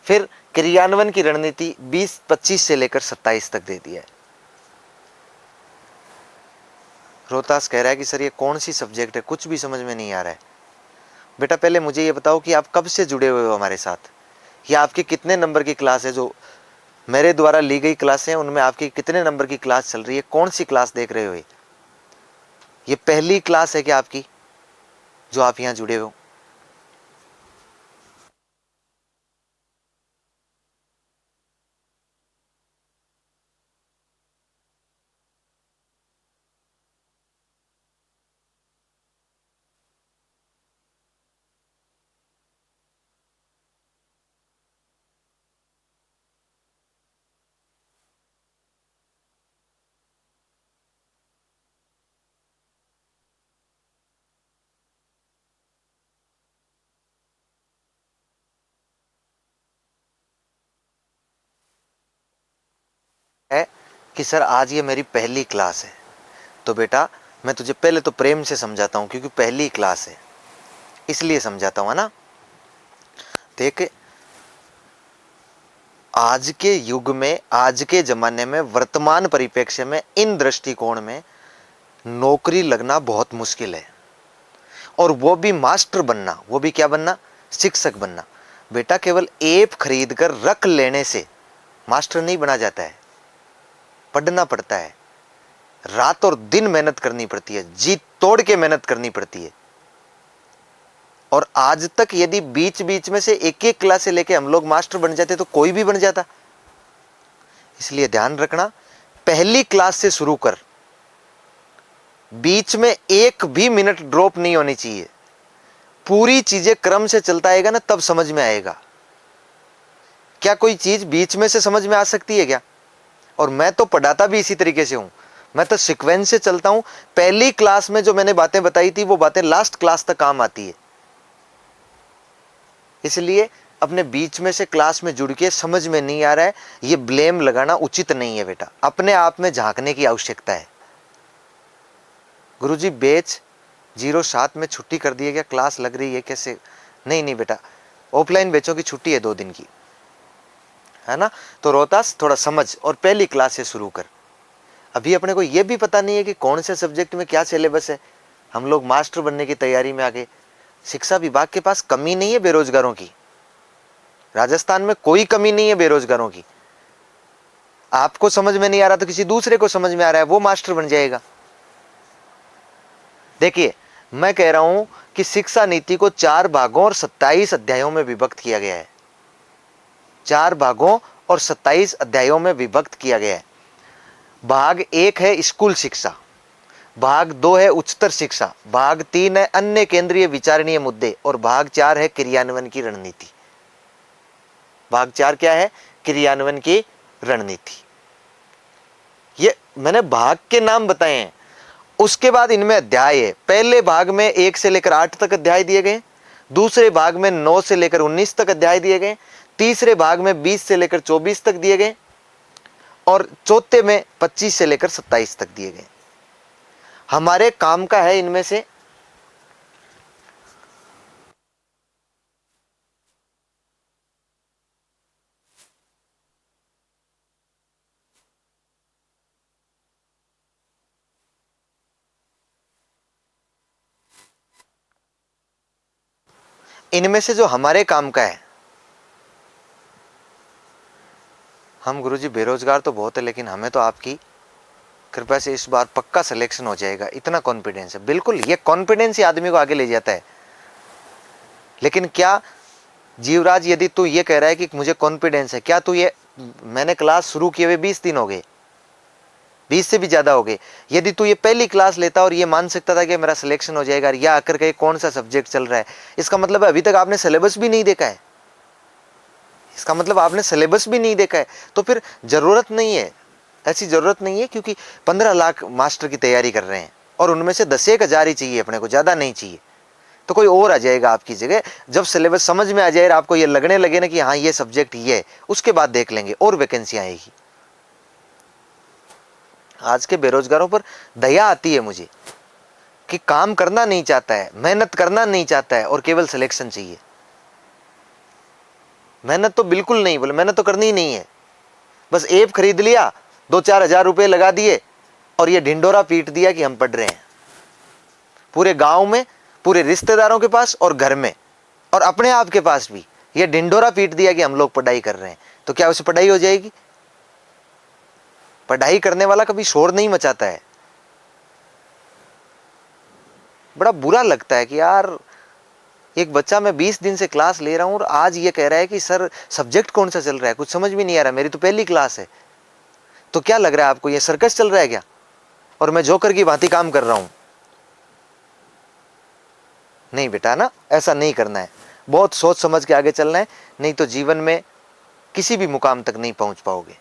फिर क्रियान्वयन की रणनीति 20-25 से लेकर 27 तक दे दिया है। रोहतास कह रहा है कि सर ये कौन सी सब्जेक्ट है, कुछ भी समझ में नहीं आ रहा है। बेटा पहले मुझे ये बताओ कि आप कब से जुड़े हुए हो हमारे साथ, या आपके कितने नंबर की क्लास है, जो मेरे द्वारा ली गई क्लासें हैं उनमें आपकी कितने नंबर की क्लास चल रही है, कौन सी क्लास देख रहे हो? ये पहली क्लास है क्या आपकी जो आप यहां जुड़े हो? है कि सर आज ये मेरी पहली क्लास है। तो बेटा मैं तुझे पहले तो प्रेम से समझाता हूं, क्योंकि पहली क्लास है इसलिए समझाता हूं, है ना। देख, आज के युग में, आज के जमाने में, वर्तमान परिप्रेक्ष्य में, इन दृष्टिकोण में नौकरी लगना बहुत मुश्किल है। और वो भी मास्टर बनना, वो भी क्या बनना? शिक्षक बनना। बेटा केवल ऐप खरीद कर रख लेने से मास्टर नहीं बना जाता है, पढ़ना पड़ता है, रात और दिन मेहनत करनी पड़ती है, जी तोड़ के मेहनत करनी पड़ती है। और आज तक यदि बीच बीच में से एक एक क्लास से लेके हम लोग मास्टर बन जाते तो कोई भी बन जाता। इसलिए ध्यान रखना, पहली क्लास से शुरू कर, बीच में एक भी मिनट ड्रॉप नहीं होनी चाहिए। पूरी चीजें क्रम से चलता आएगा ना, तब समझ में आएगा। क्या कोई चीज बीच में से समझ में आ सकती है क्या? और मैं तो पढ़ाता भी इसी तरीके से हूं, मैं तो सीक्वेंस से चलता हूं। पहली क्लास में जो मैंने बातें बताई थी वो बातें लास्ट क्लास तक काम आती है। इसलिए अपने बीच में से क्लास में जुड़ के समझ में नहीं आ रहा है, ये ब्लेम लगाना उचित नहीं है बेटा। अपने आप में झांकने की आवश्यकता है। गुरुजी बैच 07 में छुट्टी कर दी है क्या? क्लास लग रही है कैसे? नहीं नहीं बेटा, ऑफलाइन बैचों की छुट्टी है 2 दिन की, है ना। तो रोहतास थोड़ा समझ और पहली क्लास से शुरू कर। अभी अपने को यह भी पता नहीं है कि कौन से सब्जेक्ट में क्या सिलेबस है। हम लोग मास्टर बनने की तैयारी में आगे। शिक्षा विभाग के पास कमी नहीं है बेरोजगारों की, राजस्थान में कोई कमी नहीं है बेरोजगारों की। आपको समझ में नहीं आ रहा तो किसी दूसरे को समझ में आ रहा है, वो मास्टर बन जाएगा। देखिए मैं कह रहा हूं कि शिक्षा नीति को 4 भागों और 27 अध्यायों में विभक्त किया गया है। 4 भागों और 27 अध्यायों में विभक्त किया गया है। भाग 1 है स्कूल शिक्षा, भाग 2 है उच्चतर शिक्षा, भाग 3 है अन्य केंद्रीय विचारणीय मुद्दे, और भाग 4 है क्रियान्वयन की रणनीति। भाग 4 क्या है? क्रियान्वयन की रणनीति। ये मैंने भाग के नाम बताए हैं। उसके बाद इनमें अध्याय है। पहले भाग में 1 से लेकर 8 तक अध्याय दिए गए, दूसरे भाग में 9 से लेकर 19 तक अध्याय दिए गए, तीसरे भाग में 20 से लेकर 24 तक दिए गए, और चौथे में 25 से लेकर 27 तक दिए गए। हमारे काम का है इनमें से जो हमारे काम का है, हम गुरुजी बेरोजगार तो बहुत है, लेकिन हमें तो आपकी कृपया से इस बार पक्का सिलेक्शन हो जाएगा, इतना कॉन्फिडेंस है। बिल्कुल, ये कॉन्फिडेंस ही आदमी को आगे ले जाता है। लेकिन क्या जीवराज, यदि तू ये कह रहा है कि मुझे कॉन्फिडेंस है, क्या तू ये, मैंने क्लास शुरू किए हुए 20 दिन हो गए, 20 से भी ज्यादा हो गए, यदि तू ये पहली क्लास लेता और ये मान सकता था कि मेरा सिलेक्शन हो जाएगा, या आकर के कौन सा सब्जेक्ट चल रहा है, इसका मतलब है अभी तक आपने सिलेबस भी नहीं देखा है। इसका मतलब आपने सिलेबस भी नहीं देखा है। तो फिर जरूरत नहीं है, ऐसी जरूरत नहीं है, क्योंकि 15 लाख मास्टर की तैयारी कर रहे हैं और उनमें से 10-1 हजार ही चाहिए अपने को, ज्यादा नहीं चाहिए। तो कोई और आ जाएगा आपकी जगह। जब सिलेबस समझ में आ जाए, आपको ये लगने लगे ना कि हाँ ये सब्जेक्ट ये है, उसके बाद देख लेंगे, और वैकेंसी आएगी। आज के बेरोजगारों पर दया आती है मुझे कि काम करना नहीं चाहता है, मेहनत करना नहीं चाहता है और केवल सिलेक्शन चाहिए। मेहनत तो बिल्कुल नहीं, बोले मेहनत तो करनी ही नहीं है, बस ऐप खरीद लिया, 2-4 हजार रुपए लगा दिए और ये ढिंडोरा पीट दिया कि हम पढ़ रहे हैं। पूरे गांव में, पूरे रिश्तेदारों के पास और घर में और अपने आप के पास भी ये ढिंडोरा पीट दिया कि हम लोग पढ़ाई कर रहे हैं। तो क्या उसे पढ़ाई हो जाएगी? पढ़ाई करने वाला कभी शोर नहीं मचाता है। बड़ा बुरा लगता है कि यार एक बच्चा, मैं 20 दिन से क्लास ले रहा हूं और आज ये कह रहा है कि सर सब्जेक्ट कौन सा चल रहा है, कुछ समझ भी नहीं आ रहा, मेरी तो पहली क्लास है। तो क्या लग रहा है आपको, ये सर्कस चल रहा है क्या और मैं जोकर की भांति काम कर रहा हूं? नहीं बेटा ना, ऐसा नहीं करना है, बहुत सोच समझ के आगे चलना है, नहीं तो जीवन में किसी भी मुकाम तक नहीं पहुंच पाओगे।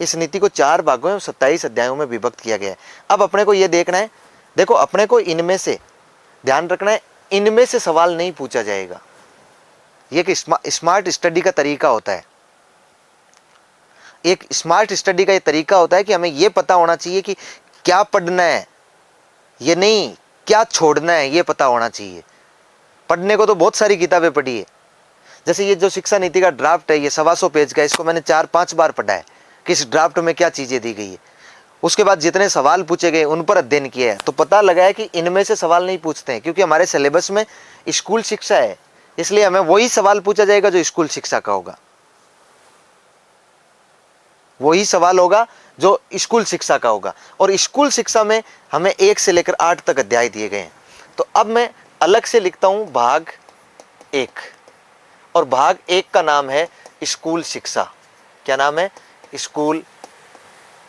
इस नीति को 4 भागों में 27 अध्यायों में विभक्त किया गया है। अब अपने को यह देखना है, देखो अपने को इनमें से ध्यान रखना है, इनमें से सवाल नहीं पूछा जाएगा। यह एक स्मार्ट स्टडी का तरीका होता है। एक स्मार्ट स्टडी का यह तरीका होता है कि हमें यह पता होना चाहिए कि क्या पढ़ना है, ये नहीं क्या छोड़ना है, यह पता होना चाहिए। पढ़ने को तो बहुत सारी किताबें पढ़ी है, जैसे ये जो शिक्षा नीति का ड्राफ्ट है, ये 125 पेज का, इसको मैंने 4-5 बार पढ़ा है कि इस ड्राफ्ट में क्या चीजें दी गई है। उसके बाद जितने सवाल पूछे गए उन पर अध्ययन किया है, तो पता लगा है कि इनमें से सवाल नहीं पूछते हैं, क्योंकि हमारे सिलेबस में स्कूल शिक्षा है, इसलिए हमें वही सवाल पूछा जाएगा जो स्कूल शिक्षा का होगा, वही सवाल होगा जो स्कूल शिक्षा का होगा। और स्कूल शिक्षा में हमें 1 से लेकर 8 तक अध्याय दिए गए हैं। तो अब मैं अलग से लिखता हूं भाग 1, और भाग 1 का नाम है स्कूल शिक्षा। क्या नाम है? स्कूल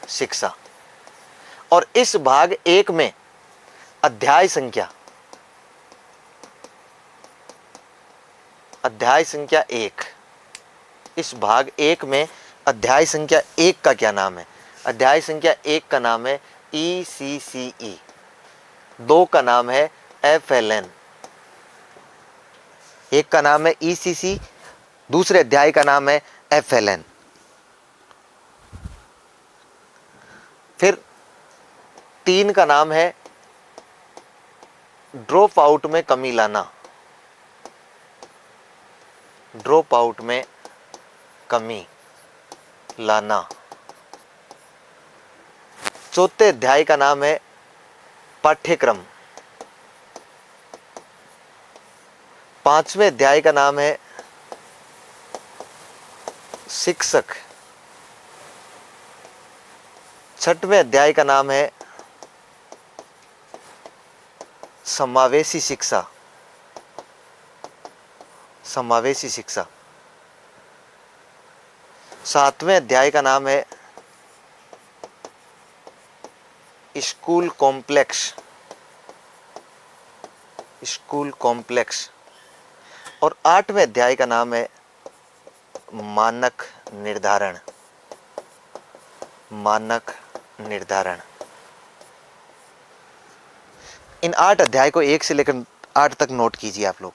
शिक्षा। और इस भाग 1 में अध्याय संख्या 1, इस भाग 1 में अध्याय संख्या 1 का क्या नाम है? अध्याय संख्या 1 का नाम है ECCE, 2 का नाम है FLN। एक का नाम है ECC, दूसरे अध्याय का नाम है FLN। फिर 3 का नाम है ड्रॉप आउट में कमी लाना, ड्रॉप आउट में कमी लाना। चौथे अध्याय का नाम है पाठ्यक्रम। 5वें अध्याय का नाम है शिक्षक। 6वें अध्याय का नाम है समावेशी शिक्षा, समावेशी शिक्षा। 7वें अध्याय का नाम है स्कूल कॉम्प्लेक्स, स्कूल कॉम्प्लेक्स। और 8वें अध्याय का नाम है मानक निर्धारण, मानक निर्धारण। इन 8 अध्याय को 1 से लेकर 8 तक नोट कीजिए आप लोग।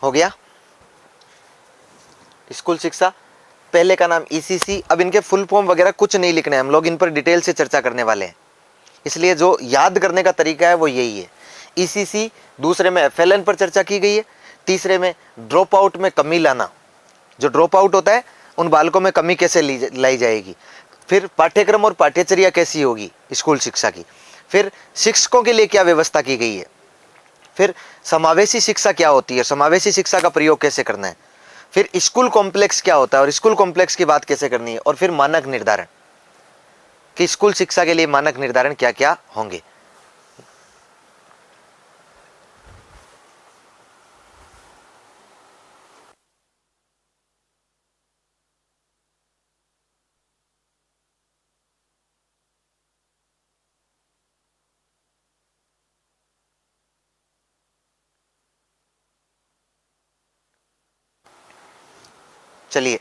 हो गया स्कूल शिक्षा, पहले का नाम ईसीसी। अब इनके फुल फॉर्म वगैरह कुछ नहीं लिखने, हम लोग इन पर डिटेल से चर्चा करने वाले हैं, इसलिए जो याद करने का तरीका है वो यही है। ईसीसी, दूसरे में एफएलएन पर चर्चा की गई है, तीसरे में ड्रॉप आउट में कमी लाना, जो ड्रॉप आउट होता है उन बालकों में कमी कैसे लाई जाएगी, फिर पाठ्यक्रम और पाठ्यचर्या कैसी होगी स्कूल शिक्षा की, फिर शिक्षकों के लिए क्या व्यवस्था की गई है, फिर समावेशी शिक्षा क्या होती है, समावेशी शिक्षा का प्रयोग कैसे करना है, फिर स्कूल कॉम्प्लेक्स क्या होता है और स्कूल कॉम्प्लेक्स की बात कैसे करनी है, और फिर मानक निर्धारण कि स्कूल शिक्षा के लिए मानक निर्धारण क्या क्या होंगे। चलिए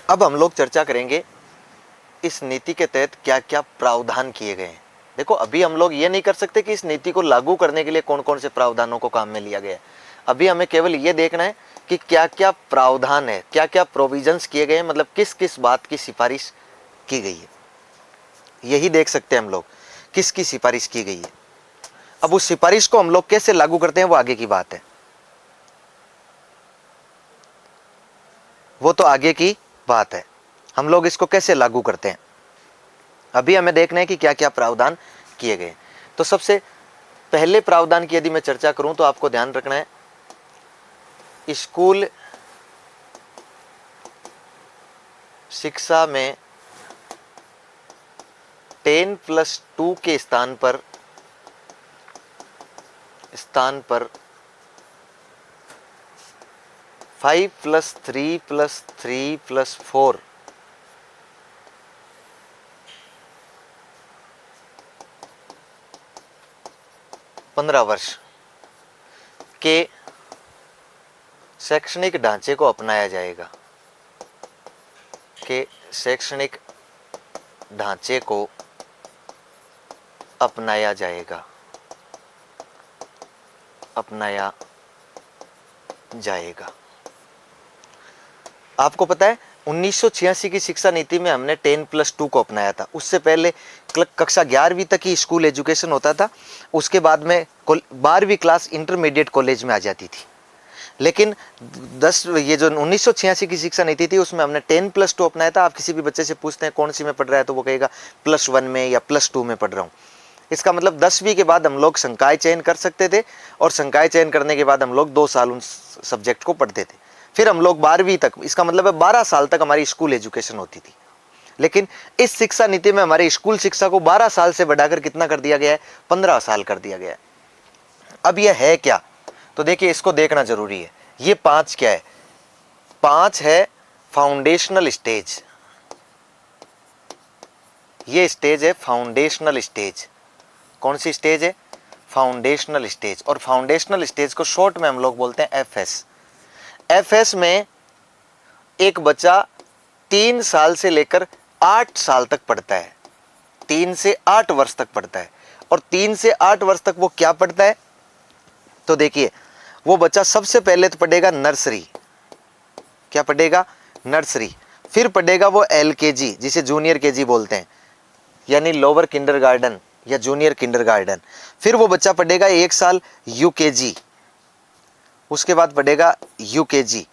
अब हम लोग चर्चा करेंगे इस नीति के तहत क्या क्या प्रावधान किए गए हैं। देखो अभी हम लोग ये नहीं कर सकते कि इस नीति को लागू करने के लिए कौन कौन से प्रावधानों को काम में लिया गया है। अभी हमें केवल ये देखना है कि क्या क्या प्रावधान है, क्या क्या प्रोविजंस किए गए हैं, मतलब किस किस बात की सिफारिश की गई है, यही देख सकते हैं हम लोग किसकी सिफारिश की गई है। अब उस सिफारिश को हम लोग कैसे लागू करते हैं वो आगे की बात है, वो तो आगे की बात है, हम लोग इसको कैसे लागू करते हैं। अभी हमें देखना है कि क्या क्या प्रावधान किए गए। तो सबसे पहले प्रावधान की यदि मैं चर्चा करूं तो आपको ध्यान रखना है, स्कूल शिक्षा में 10+2 के स्थान पर 5+3+3+4 15 वर्ष के शैक्षणिक ढांचे को अपनाया जाएगा, के शैक्षणिक ढांचे को अपनाया जाएगा, अपनाया जाएगा। आपको पता है 1986 की शिक्षा नीति में हमने 10+2 को अपनाया था। उससे पहले कक्षा 11वीं तक ही स्कूल एजुकेशन होता था, उसके बाद में 12वीं क्लास इंटरमीडिएट कॉलेज में आ जाती थी। लेकिन ये जो 1986 की शिक्षा नीति थी उसमें हमने 10+2 अपनाया था। आप किसी भी बच्चे से पूछते हैं कौन सी में पढ़ रहा है तो वो कहेगा +1 में या +2 में पढ़ रहा हूँ। इसका मतलब 10वीं के बाद हम लोग संकाय चयन कर सकते थे और संकाय चयन करने के बाद हम लोग 2 साल उन सब्जेक्ट को पढ़ते थे, फिर हम लोग 12वीं तक, इसका मतलब है 12 साल तक हमारी स्कूल एजुकेशन होती थी। लेकिन इस शिक्षा नीति में हमारे स्कूल शिक्षा को 12 साल से बढ़ाकर कितना कर दिया गया है, 15 साल कर दिया गया है। अब यह है क्या, तो देखिए इसको देखना जरूरी है। ये 5 क्या है, 5 है फाउंडेशनल स्टेज, ये स्टेज है फाउंडेशनल स्टेज। कौन सी स्टेज है, फाउंडेशनल स्टेज। और फाउंडेशनल स्टेज को शॉर्ट में हम लोग बोलते हैं एफएस। एफएस में एक बच्चा 3 साल से लेकर 8 साल तक पढ़ता है, 3 से 8 वर्ष तक पढ़ता है। और 3 से 8 वर्ष तक वो क्या पढ़ता है, तो देखिए वो बच्चा सबसे पहले तो पढ़ेगा नर्सरी, क्या पढ़ेगा, नर्सरी। फिर पढ़ेगा वो एलकेजी, जिसे जूनियर केजी बोलते हैं, यानी लोअर किंडरगार्टन या जूनियर किंडरगार्टन। फिर वो बच्चा पढ़ेगा 1 साल यूकेजी, उसके बाद पढ़ेगा यूकेजी।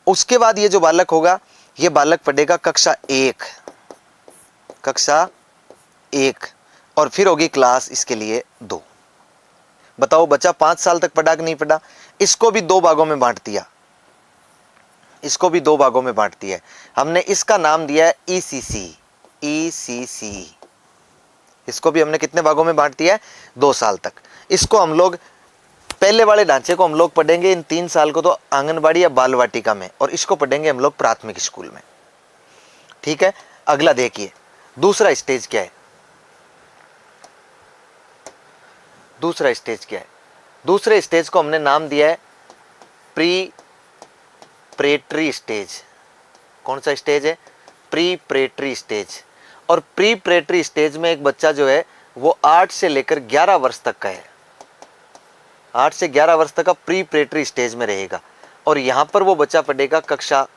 उसके बाद ये जो बालक होगा, ये बालक पढ़ेगा कक्षा 1, कक्षा 1, और फिर होगी क्लास इसके लिए 2। बताओ बच्चा 5 साल तक पढ़ा कि नहीं पढ़ा। इसको भी 2 भागों में बांट दिया, इसको भी 2 भागों में बांट दिया है हमने। इसका नाम दिया है ईसीसी, ईसीसी। इसको भी हमने कितने भागों में बांट दिया है, 2 साल तक। इसको हम लोग पहले वाले ढांचे को हम लोग पढ़ेंगे इन 3 साल को तो आंगनबाड़ी या बाल वाटिका में, और इसको पढ़ेंगे हम लोग प्राथमिक स्कूल में। ठीक है, अगला देखिए दूसरा स्टेज क्या है, दूसरा स्टेज क्या है। दूसरे स्टेज को हमने नाम दिया है प्री-प्रेटरी स्टेज। कौन सा स्टेज है, प्री-प्रेटरी स्टेज। और प्री-प्रेटरी स्टेज में एक बच्चा जो है वो 8 से लेकर 11 वर्ष तक का है, 8 से 11 वर्ष तक का प्री प्रेटरी स्टेज में रहेगा। और यहाँ पर वो बच्चा पढ़ेगा कक्षा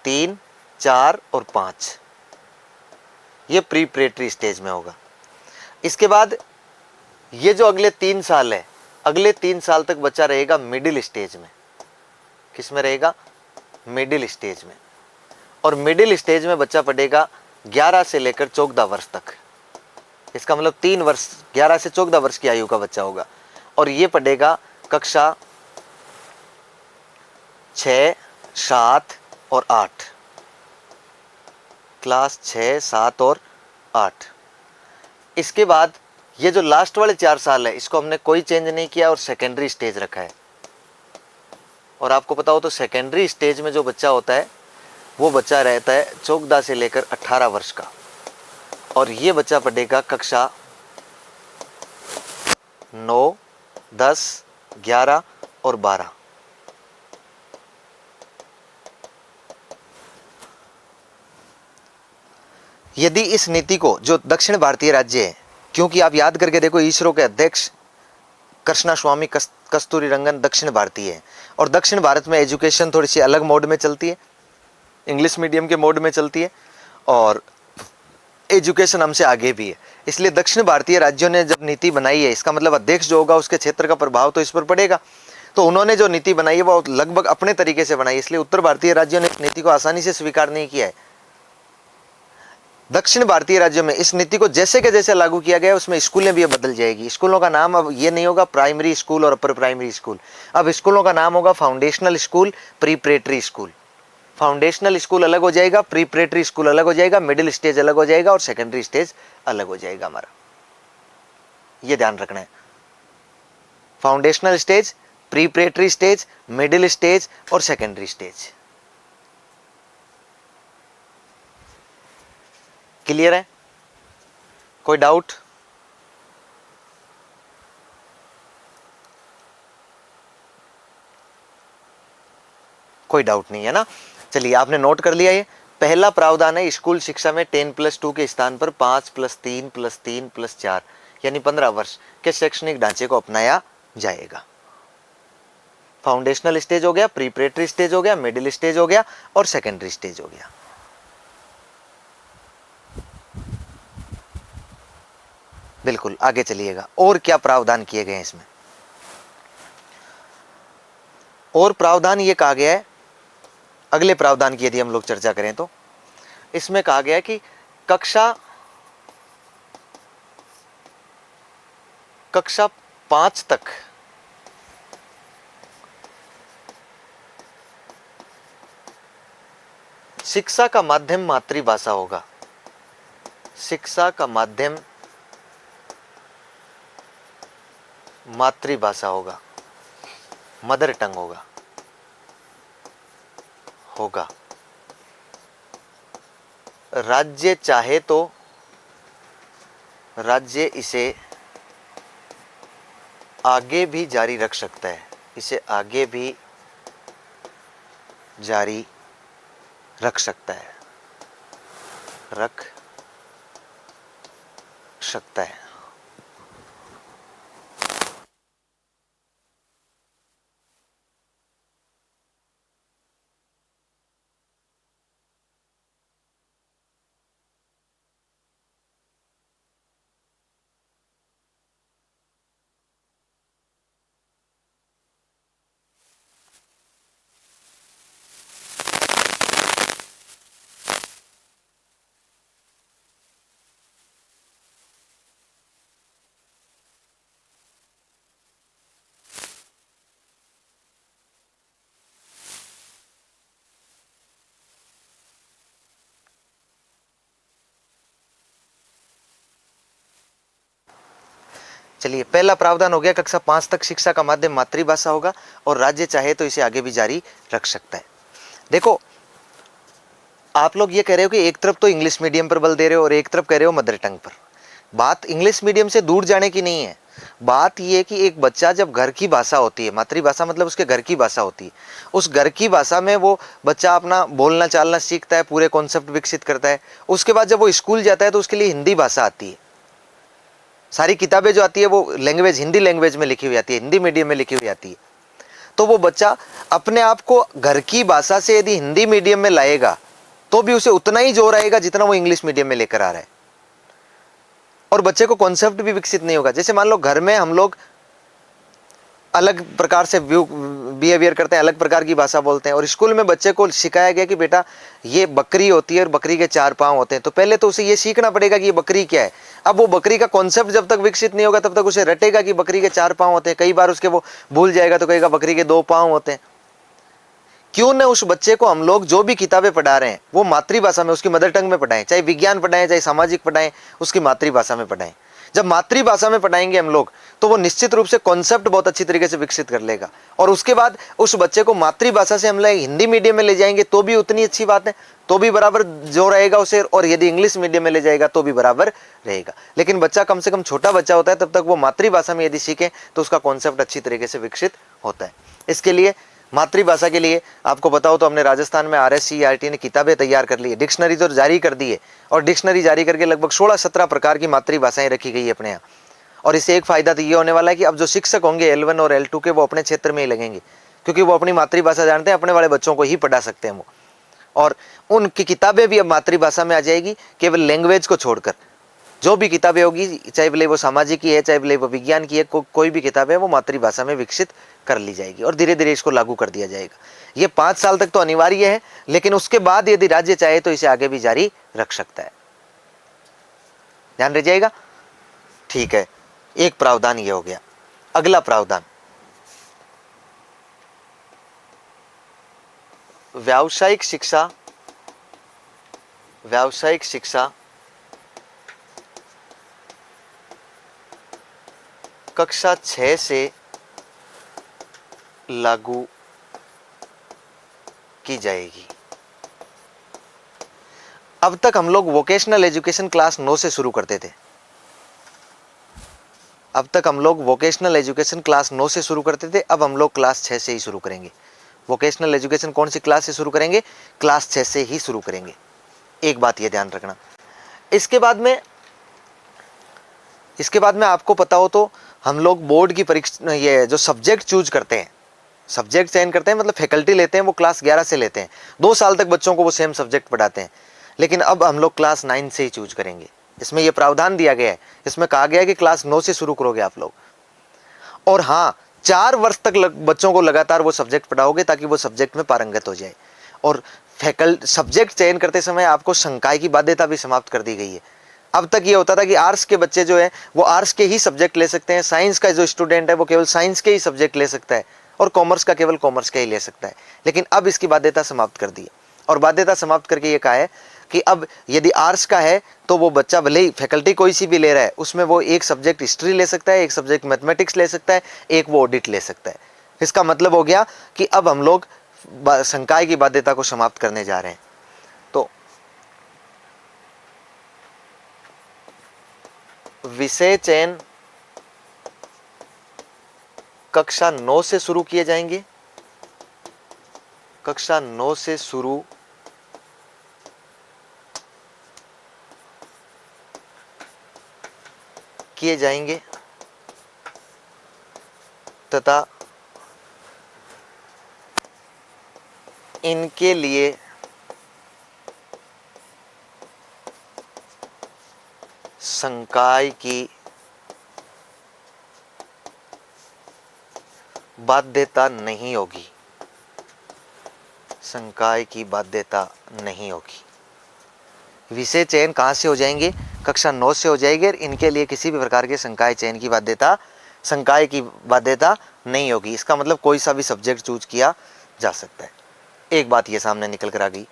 3, 4 और 5, ये प्री प्रेटरी स्टेज में होगा। इसके बाद ये जो अगले 3 साल है, अगले 3 साल तक बच्चा रहेगा मिडिल स्टेज में। किस में रहेगा? मिडिल स्टेज में। और मिडिल स्टेज में बच्चा पढ़ेगा 11 से लेकर 14 वर्ष तक। इसका मतलब 3 वर्ष, 11 से 14 वर्ष की आयु का बच्चा होगा। और ये पढ़ेगा कक्षा 6, 7 और 8, क्लास 6, 7 और 8। इसके बाद ये जो लास्ट वाले 4 साल है, इसको हमने कोई चेंज नहीं किया और सेकेंडरी स्टेज रखा है। और आपको पता हो तो सेकेंडरी स्टेज में जो बच्चा होता है वो बच्चा रहता है 14 से लेकर 18 वर्ष का। और ये बच्चा पढ़ेगा कक्षा 9, 10, 11 और 12। यदि इस नीति को, जो दक्षिण भारतीय राज्य है, क्योंकि आप याद करके देखो इसरो के अध्यक्ष कृष्णास्वामी कस्तूरी रंगन दक्षिण भारतीय है, और दक्षिण भारत में एजुकेशन थोड़ी सी अलग मोड में चलती है, इंग्लिश मीडियम के मोड में चलती है, और एजुकेशन हमसे आगे भी है। इसलिए दक्षिण भारतीय राज्यों ने जब नीति बनाई है, इसका मतलब अध्यक्ष जो होगा उसके क्षेत्र का प्रभाव तो इस पर पड़ेगा। तो उन्होंने जो नीति बनाई है वो लगभग अपने तरीके से बनाई, इसलिए उत्तर भारतीय राज्यों ने इस नीति को आसानी से स्वीकार नहीं किया है। दक्षिण भारतीय राज्यों में इस नीति को जैसे के जैसे लागू किया गया, उसमें स्कूलें भी अब बदल जाएगी। स्कूलों का नाम अब ये नहीं होगा प्राइमरी स्कूल और अपर प्राइमरी स्कूल, अब स्कूलों का नाम होगा foundational school, preparatory school. Foundational school अलग हो जाएगा, प्रीपरेटरी स्कूल अलग हो जाएगा, मिडिल स्टेज अलग हो जाएगा और सेकेंडरी स्टेज अलग हो जाएगा हमारा। ये ध्यान रखना है। Foundational stage, preparatory stage, middle stage और सेकेंडरी स्टेज। क्लियर है? कोई डाउट? कोई डाउट नहीं है ना? चलिए, आपने नोट कर लिया। ये पहला प्रावधान है, स्कूल शिक्षा में 10+2 के स्थान पर 5+3+3+4 यानी 15 वर्ष के शैक्षणिक ढांचे को अपनाया जाएगा। फाउंडेशनल स्टेज हो गया, प्रीपरेटरी स्टेज हो गया, मिडिल स्टेज हो गया और सेकेंडरी स्टेज हो गया। बिल्कुल, आगे चलिएगा। और क्या प्रावधान किए गए हैं इसमें? और प्रावधान ये कहा गया है, अगले प्रावधान की यदि हम लोग चर्चा करें तो इसमें कहा गया है कि कक्षा 5 तक शिक्षा का माध्यम मातृभाषा होगा। शिक्षा का माध्यम मातृभाषा होगा, मदर टंग होगा। राज्य चाहे तो राज्य इसे आगे भी जारी रख सकता है, इसे आगे भी जारी रख सकता है, रख सकता है। चलिए, पहला प्रावधान हो गया, कक्षा 5 तक शिक्षा का माध्यम मातृभाषा होगा और राज्य चाहे तो इसे आगे भी जारी रख सकता है। देखो, आप लोग ये कह रहे हो कि एक तरफ तो इंग्लिश मीडियम पर बल दे रहे हो और एक तरफ कह रहे हो मदर टंग पर। बात इंग्लिश मीडियम से दूर जाने की नहीं है। बात यह है कि एक बच्चा जब घर की भाषा होती है, मातृभाषा मतलब उसके घर की भाषा होती है, उस घर की भाषा में वो बच्चा अपना बोलना चालना सीखता है, पूरे कॉन्सेप्ट विकसित करता है। उसके बाद जब वो स्कूल जाता है तो उसके लिए हिंदी भाषा आती है। सारी किताबें जो आती है वो लैंग्वेज हिंदी लैंग्वेज में लिखी हुई आती है, हिंदी मीडियम में लिखी हुई आती है। तो वो बच्चा अपने आप को घर की भाषा से यदि हिंदी मीडियम में लाएगा तो भी उसे उतना ही जोर आएगा जितना वो इंग्लिश मीडियम में लेकर आ रहा है। और बच्चे को कॉन्सेप्ट भी विकसित नहीं होगा। जैसे मान लो घर में हम लोग अलग प्रकार से बिहेवियर करते हैं, अलग प्रकार की भाषा बोलते हैं, और स्कूल में बच्चे को सिखाया गया कि बेटा ये बकरी होती है और बकरी के 4 पांव होते हैं, तो पहले तो उसे ये सीखना पड़ेगा कि ये बकरी क्या है। अब वो बकरी का कॉन्सेप्ट जब तक विकसित नहीं होगा तब तक उसे रटेगा कि बकरी के 4 पांव होते हैं। कई बार उसके वो भूल जाएगा तो कहेगा बकरी के 2 पांव होते हैं। क्यों न उस बच्चे को हम लोग जो भी किताबें पढ़ा रहे हैं वो मातृभाषा में, उसकी मदर टंग में पढ़ाएं, चाहे विज्ञान पढ़ाएं चाहे सामाजिक पढ़ाएं, उसकी मातृभाषा में पढ़ाएं। जब मातृभाषा में पढ़ाएंगे हम लोग तो वो निश्चित रूप से कॉन्सेप्ट बहुत अच्छी तरीके से विकसित कर लेगा। और उसके बाद उस बच्चे को मातृभाषा से हम लोग हिंदी मीडियम में ले जाएंगे तो भी उतनी अच्छी बात है, तो भी बराबर जो रहेगा उसे, और यदि इंग्लिश मीडियम में ले जाएगा तो भी बराबर रहेगा। लेकिन बच्चा कम से कम छोटा बच्चा होता है तब तक वो मातृभाषा में यदि सीखे तो उसका कॉन्सेप्ट अच्छी तरीके से विकसित होता है। इसके लिए मातृभाषा के लिए आपको बताओ तो हमने राजस्थान में RSCERT ने किताबें तैयार कर ली है, डिक्शनरी तो जारी कर दी है, और डिक्शनरी जारी करके लगभग 16-17 प्रकार की मातृभाषाएं रखी गई है अपने यहाँ। और इससे एक फायदा तो ये होने वाला है कि अब जो शिक्षक होंगे L1 और L2 के वो अपने क्षेत्र में ही लगेंगे, क्योंकि वो अपनी मातृभाषा जानते हैं, अपने वाले बच्चों को ही पढ़ा सकते हैं वो। और उनकी किताबें भी अब मातृभाषा में आ जाएगी, केवल लैंग्वेज को छोड़कर। जो भी किताबें होगी, चाहे भले वो सामाजिक की है चाहे भले वो विज्ञान की है, कोई भी किताब है वो मातृभाषा में विकसित कर ली जाएगी और धीरे धीरे इसको लागू कर दिया जाएगा। ये 5 साल तक तो अनिवार्य है, लेकिन उसके बाद यदि राज्य चाहे तो इसे आगे भी जारी रख सकता है। ध्यान रह जाएगा। ठीक है, एक प्रावधान ये हो गया। अगला प्रावधान, व्यावसायिक शिक्षा। व्यावसायिक शिक्षा कक्षा 6 से लागू की जाएगी। अब तक हम लोग वोकेशनल एजुकेशन क्लास 9 से शुरू करते थे। अब तक हम लोग वोकेशनल एजुकेशन क्लास 9 से शुरू करते थे, अब हम लोग क्लास 6 से ही शुरू करेंगे। वोकेशनल एजुकेशन कौन सी क्लास से शुरू करेंगे? क्लास 6 से ही शुरू करेंगे। एक बात ये ध्यान रखना। इसके बाद में आपको पता हो तो हम लोग बोर्ड की परीक्षा, ये जो सब्जेक्ट चूज करते हैं, सब्जेक्ट चयन करते हैं, मतलब फैकल्टी लेते हैं, वो क्लास 11 से लेते हैं। 2 साल तक बच्चों को वो सेम सब्जेक्ट पढ़ाते हैं, लेकिन अब हम लोग क्लास 9 से ही चूज करेंगे। इसमें यह प्रावधान दिया गया है, इसमें कहा गया है कि क्लास 9 से शुरू करोगे आप लोग। और हाँ, 4 वर्ष तक बच्चों को लगातार वो सब्जेक्ट पढ़ाओगे ताकि वो सब्जेक्ट में पारंगत हो जाए। और सब्जेक्ट चयन करते समय आपको संकाय की बाध्यता भी समाप्त कर दी गई है। अब तक ये होता था कि आर्ट्स के बच्चे जो है वो आर्ट्स के ही सब्जेक्ट ले सकते हैं, साइंस का जो स्टूडेंट है वो केवल साइंस के ही सब्जेक्ट ले सकता है, और कॉमर्स का केवल कॉमर्स का ही ले सकता है। लेकिन अब इसकी बाध्यता समाप्त कर दी है, और बाध्यता समाप्त करके ये कहा है कि अब यदि आर्ट्स का है तो वो बच्चा भले ही फैकल्टी कोई सी भी ले रहा है, उसमें वो एक सब्जेक्ट हिस्ट्री ले सकता है, एक सब्जेक्ट मैथमेटिक्स ले सकता है, एक वो ऑडिट ले सकता है। इसका मतलब हो गया कि अब हम लोग संकाय की बाध्यता को समाप्त करने जा रहे हैं। तो विषय चयन कक्षा 9 से शुरू किए जाएंगे। कक्षा 9 से शुरू किए जाएंगे तथा इनके लिए संकाय की बाध्यता नहीं होगी। संकाय की बाध्यता नहीं होगी। विषय चयन कहाँ से हो जाएंगे? कक्षा 9 से हो जाएंगे, और इनके लिए किसी भी प्रकार के संकाय की बाध्यता नहीं होगी। इसका मतलब कोई सा भी सब्जेक्ट चूज किया जा सकता है। एक बात ये सामने निकल कर आ गई।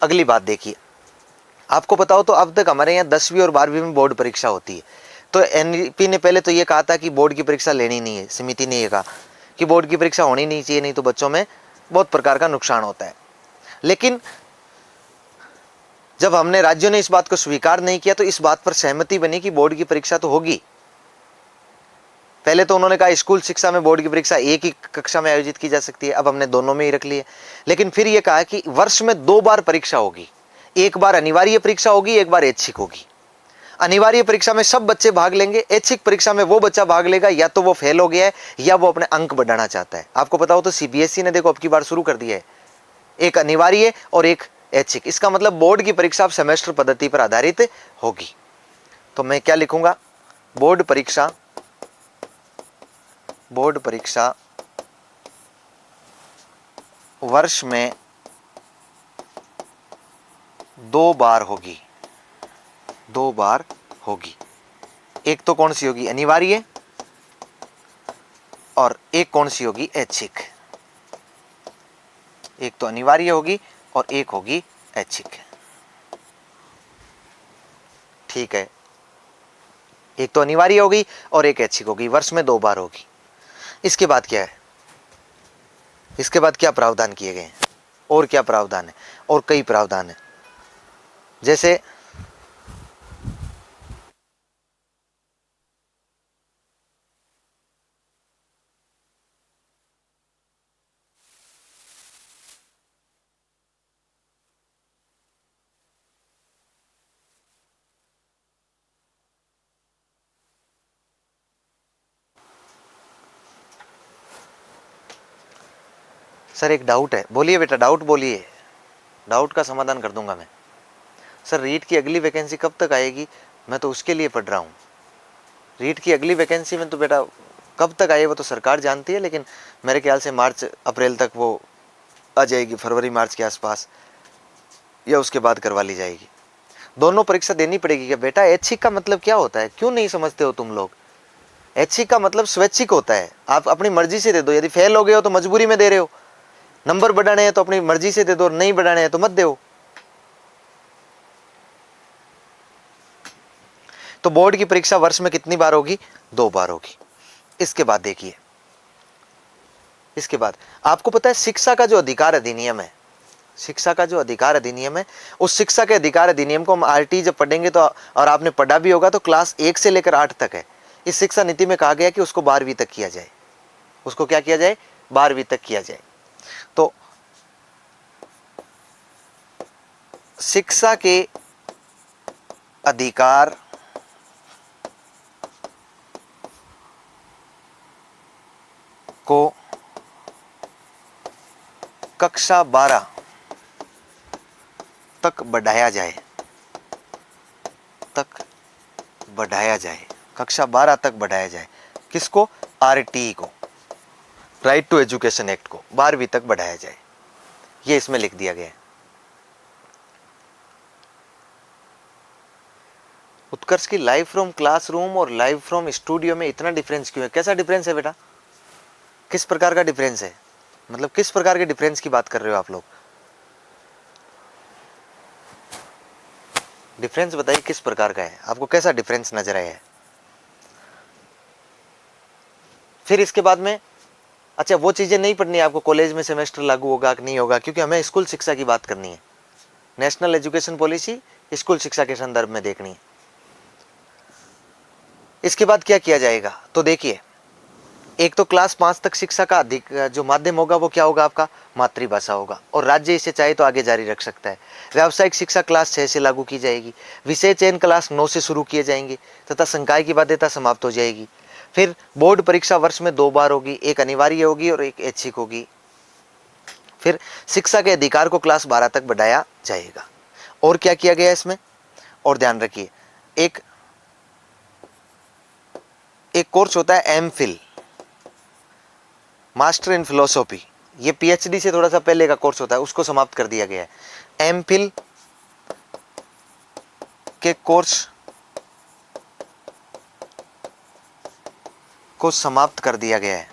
अगली बात देखिए, आपको पता हो तो अब तक हमारे यहाँ 10वीं और 12वीं में बोर्ड परीक्षा होती है। तो NEP ने पहले तो ये कहा था कि बोर्ड की परीक्षा लेनी नहीं है। समिति ने ये कहा कि बोर्ड की परीक्षा होनी नहीं चाहिए, नहीं तो बच्चों में बहुत प्रकार का नुकसान होता है। लेकिन जब हमने राज्यों ने इस बात को स्वीकार नहीं किया तो इस बात पर सहमति बनी कि बोर्ड की परीक्षा तो होगी। पहले तो उन्होंने कहा स्कूल शिक्षा में बोर्ड की परीक्षा एक ही कक्षा में आयोजित की जा सकती है, अब हमने दोनों में ही रख ली है। लेकिन फिर यह कहा कि वर्ष में 2 बार परीक्षा होगी, एक बार अनिवार्य परीक्षा होगी, एक बार ऐच्छिक होगी। अनिवार्य परीक्षा में सब बच्चे भाग लेंगे, ऐच्छिक परीक्षा में वो बच्चा भाग लेगा या तो वो फेल हो गया है या वो अपने अंक बढ़ाना चाहता है। आपको पता हो तो सीबीएसई ने देखो अब की बार शुरू कर दिया है, एक अनिवार्य और एक ऐच्छिक। इसका मतलब बोर्ड की परीक्षा अब सेमेस्टर पद्धति पर आधारित होगी। तो मैं क्या लिखूंगा, बोर्ड परीक्षा वर्ष में 2 बार होगी, 2 बार होगी। एक तो कौन सी होगी, अनिवार्य, और एक कौन सी होगी, ऐच्छिक। एक तो अनिवार्य होगी और एक होगी ऐच्छिक। ठीक है, एक तो अनिवार्य होगी और एक ऐच्छिक होगी, वर्ष में 2 बार होगी। इसके बाद क्या है, इसके बाद क्या प्रावधान किए गए हैं, और क्या प्रावधान है, और कई प्रावधान है। जैसे सर एक डाउट है, बोलिए बेटा, डाउट बोलिए, डाउट का समाधान कर दूंगा मैं। सर रीट की अगली वैकेंसी कब तक आएगी, मैं तो उसके लिए पढ़ रहा हूँ। रीट की अगली वैकेंसी में तो बेटा कब तक आए वो तो सरकार जानती है, लेकिन मेरे ख्याल से मार्च अप्रैल तक वो आ जाएगी, फरवरी मार्च के आसपास, या उसके बाद करवा ली जाएगी। दोनों परीक्षा देनी पड़ेगी क्या बेटा? ऐच्छिक का मतलब क्या होता है, क्यों नहीं समझते हो तुम लोग? ऐच्छिक का मतलब स्वैच्छिक होता है, आप अपनी मर्जी से दे दो। यदि फेल हो गए हो तो मजबूरी में दे रहे हो, नंबर बढ़ाने हैं तो अपनी मर्जी से दे दो, नहीं बढ़ाने हैं तो मत दो। तो बोर्ड की परीक्षा वर्ष में कितनी बार होगी? 2 बार होगी। इसके बाद देखिए, इसके बाद आपको पता है शिक्षा का जो अधिकार अधिनियम है, शिक्षा का जो अधिकार अधिनियम है, उस शिक्षा के अधिकार अधिनियम को हम आरटी जब पढ़ेंगे तो, और आपने पढ़ा भी होगा, तो क्लास 1 से लेकर 8 तक है। इस शिक्षा नीति में कहा गया कि उसको 12वीं तक किया जाए। उसको क्या किया जाए? 12वीं तक किया जाए। तो शिक्षा के अधिकार को कक्षा 12 तक बढ़ाया जाए, कक्षा 12 तक बढ़ाया जाए। किसको? आरटी को, राइट टू एजुकेशन एक्ट को 12वीं तक बढ़ाया जाए, ये इसमें लिख दिया गया है। उत्कर्ष की लाइव फ्रॉम क्लासरूम और लाइव फ्रॉम स्टूडियो में इतना डिफरेंस क्यों है? कैसा डिफरेंस है बेटा? किस प्रकार का डिफरेंस है? मतलब किस प्रकार के डिफरेंस की बात कर रहे हो आप लोग? डिफरेंस बताइए किस प्रकार का है, आपको कैसा डिफरेंस नजर आया है? फिर इसके बाद में, अच्छा वो चीजें नहीं पढ़नी है आपको, कॉलेज में सेमेस्टर लागू होगा कि नहीं होगा, क्योंकि हमें स्कूल शिक्षा की बात करनी है। नेशनल एजुकेशन पॉलिसी स्कूल शिक्षा के संदर्भ में देखनी है। इसके बाद क्या किया जाएगा? तो देखिए, एक तो क्लास 5 तक शिक्षा का अधिक जो माध्यम होगा वो क्या होगा? आपका मातृभाषा होगा, और राज्य इसे चाहे तो आगे जारी रख सकता है। व्यावसायिक शिक्षा क्लास 6 से लागू की जाएगी। विषय चयन क्लास 9 से शुरू किए जाएंगे तथा संकाय की बाध्यता समाप्त हो जाएगी। फिर बोर्ड परीक्षा वर्ष में 2 बार होगी, एक अनिवार्य होगी और एक ऐच्छिक होगी। फिर शिक्षा के अधिकार को क्लास 12 तक बढ़ाया जाएगा। और क्या किया गया इसमें? और ध्यान रखिए, एक कोर्स होता है एमफिल, मास्टर इन फिलोसॉफी, ये पीएचडी से थोड़ा सा पहले का कोर्स होता है, उसको समाप्त कर दिया गया है। एमफिल के कोर्स को समाप्त कर दिया गया है,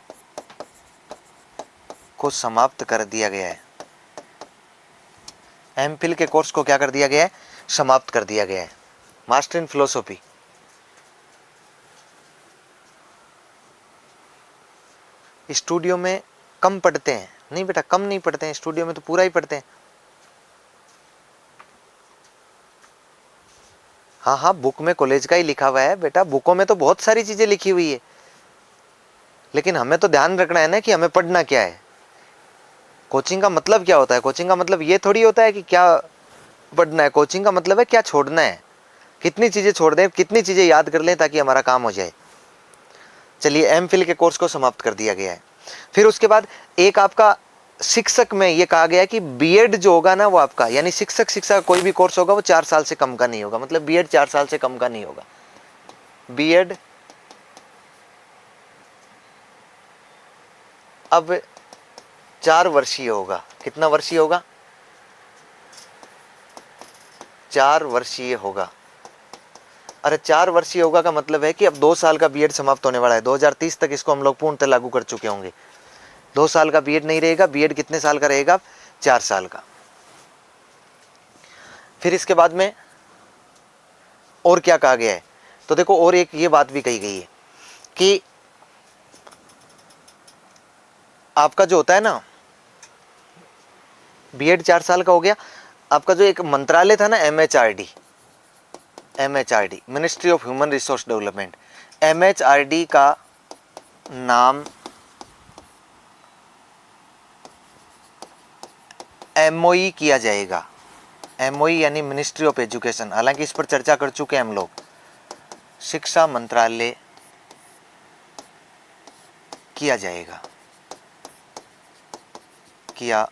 एमफिल के कोर्स को क्या कर दिया गया है? समाप्त कर दिया गया है। मास्टर इन फिलोसॉफी, स्टूडियो में कम पढ़ते हैं? नहीं बेटा, कम नहीं पढ़ते हैं, स्टूडियो में तो पूरा ही पढ़ते हैं। हाँ हाँ, बुक में कॉलेज का ही लिखा हुआ है बेटा, बुकों में तो बहुत सारी चीजें लिखी हुई है, लेकिन हमें तो ध्यान रखना है ना कि हमें पढ़ना क्या है। कोचिंग का मतलब क्या होता है? कोचिंग का मतलब ये थोड़ी होता है कि क्या पढ़ना है, कोचिंग का मतलब है क्या छोड़ना है, कितनी चीज़ें छोड़ दें, कितनी चीज़ें याद कर लें ताकि हमारा काम हो जाए। चलिए एमफिल के कोर्स को समाप्त कर दिया गया है। फिर उसके बाद एक आपका शिक्षक में ये कहा गया है कि बीएड जो होगा ना वो आपका, यानी शिक्षक शिक्षा का कोई भी कोर्स होगा वो 4 साल से कम का नहीं होगा, मतलब बीएड 4 साल से कम का नहीं होगा। बीएड अब 4 वर्षीय होगा। कितना वर्षीय होगा? 4 वर्षीय होगा। अरे 4 वर्षीय होगा का मतलब है कि अब 2 साल का बीएड समाप्त होने वाला है। 2030 तक इसको हम लोग पूर्णतः लागू कर चुके होंगे। 2 साल का बीएड नहीं रहेगा। बीएड कितने साल का रहेगा? 4 साल का। फिर इसके बाद में और क्या कहा गया है? तो देखो और एक ये बात भी कही गई है कि आपका जो होता है ना, बीएड 4 साल का हो गया। आपका जो एक मंत्रालय था ना, MHRD, ministry of human resource development, MHRD का नाम एमओई किया जाएगा। एमओई यानी मिनिस्ट्री ऑफ एजुकेशन, हालांकि इस पर चर्चा कर चुके हैं हम लोग। शिक्षा मंत्रालय किया जाएगा, किया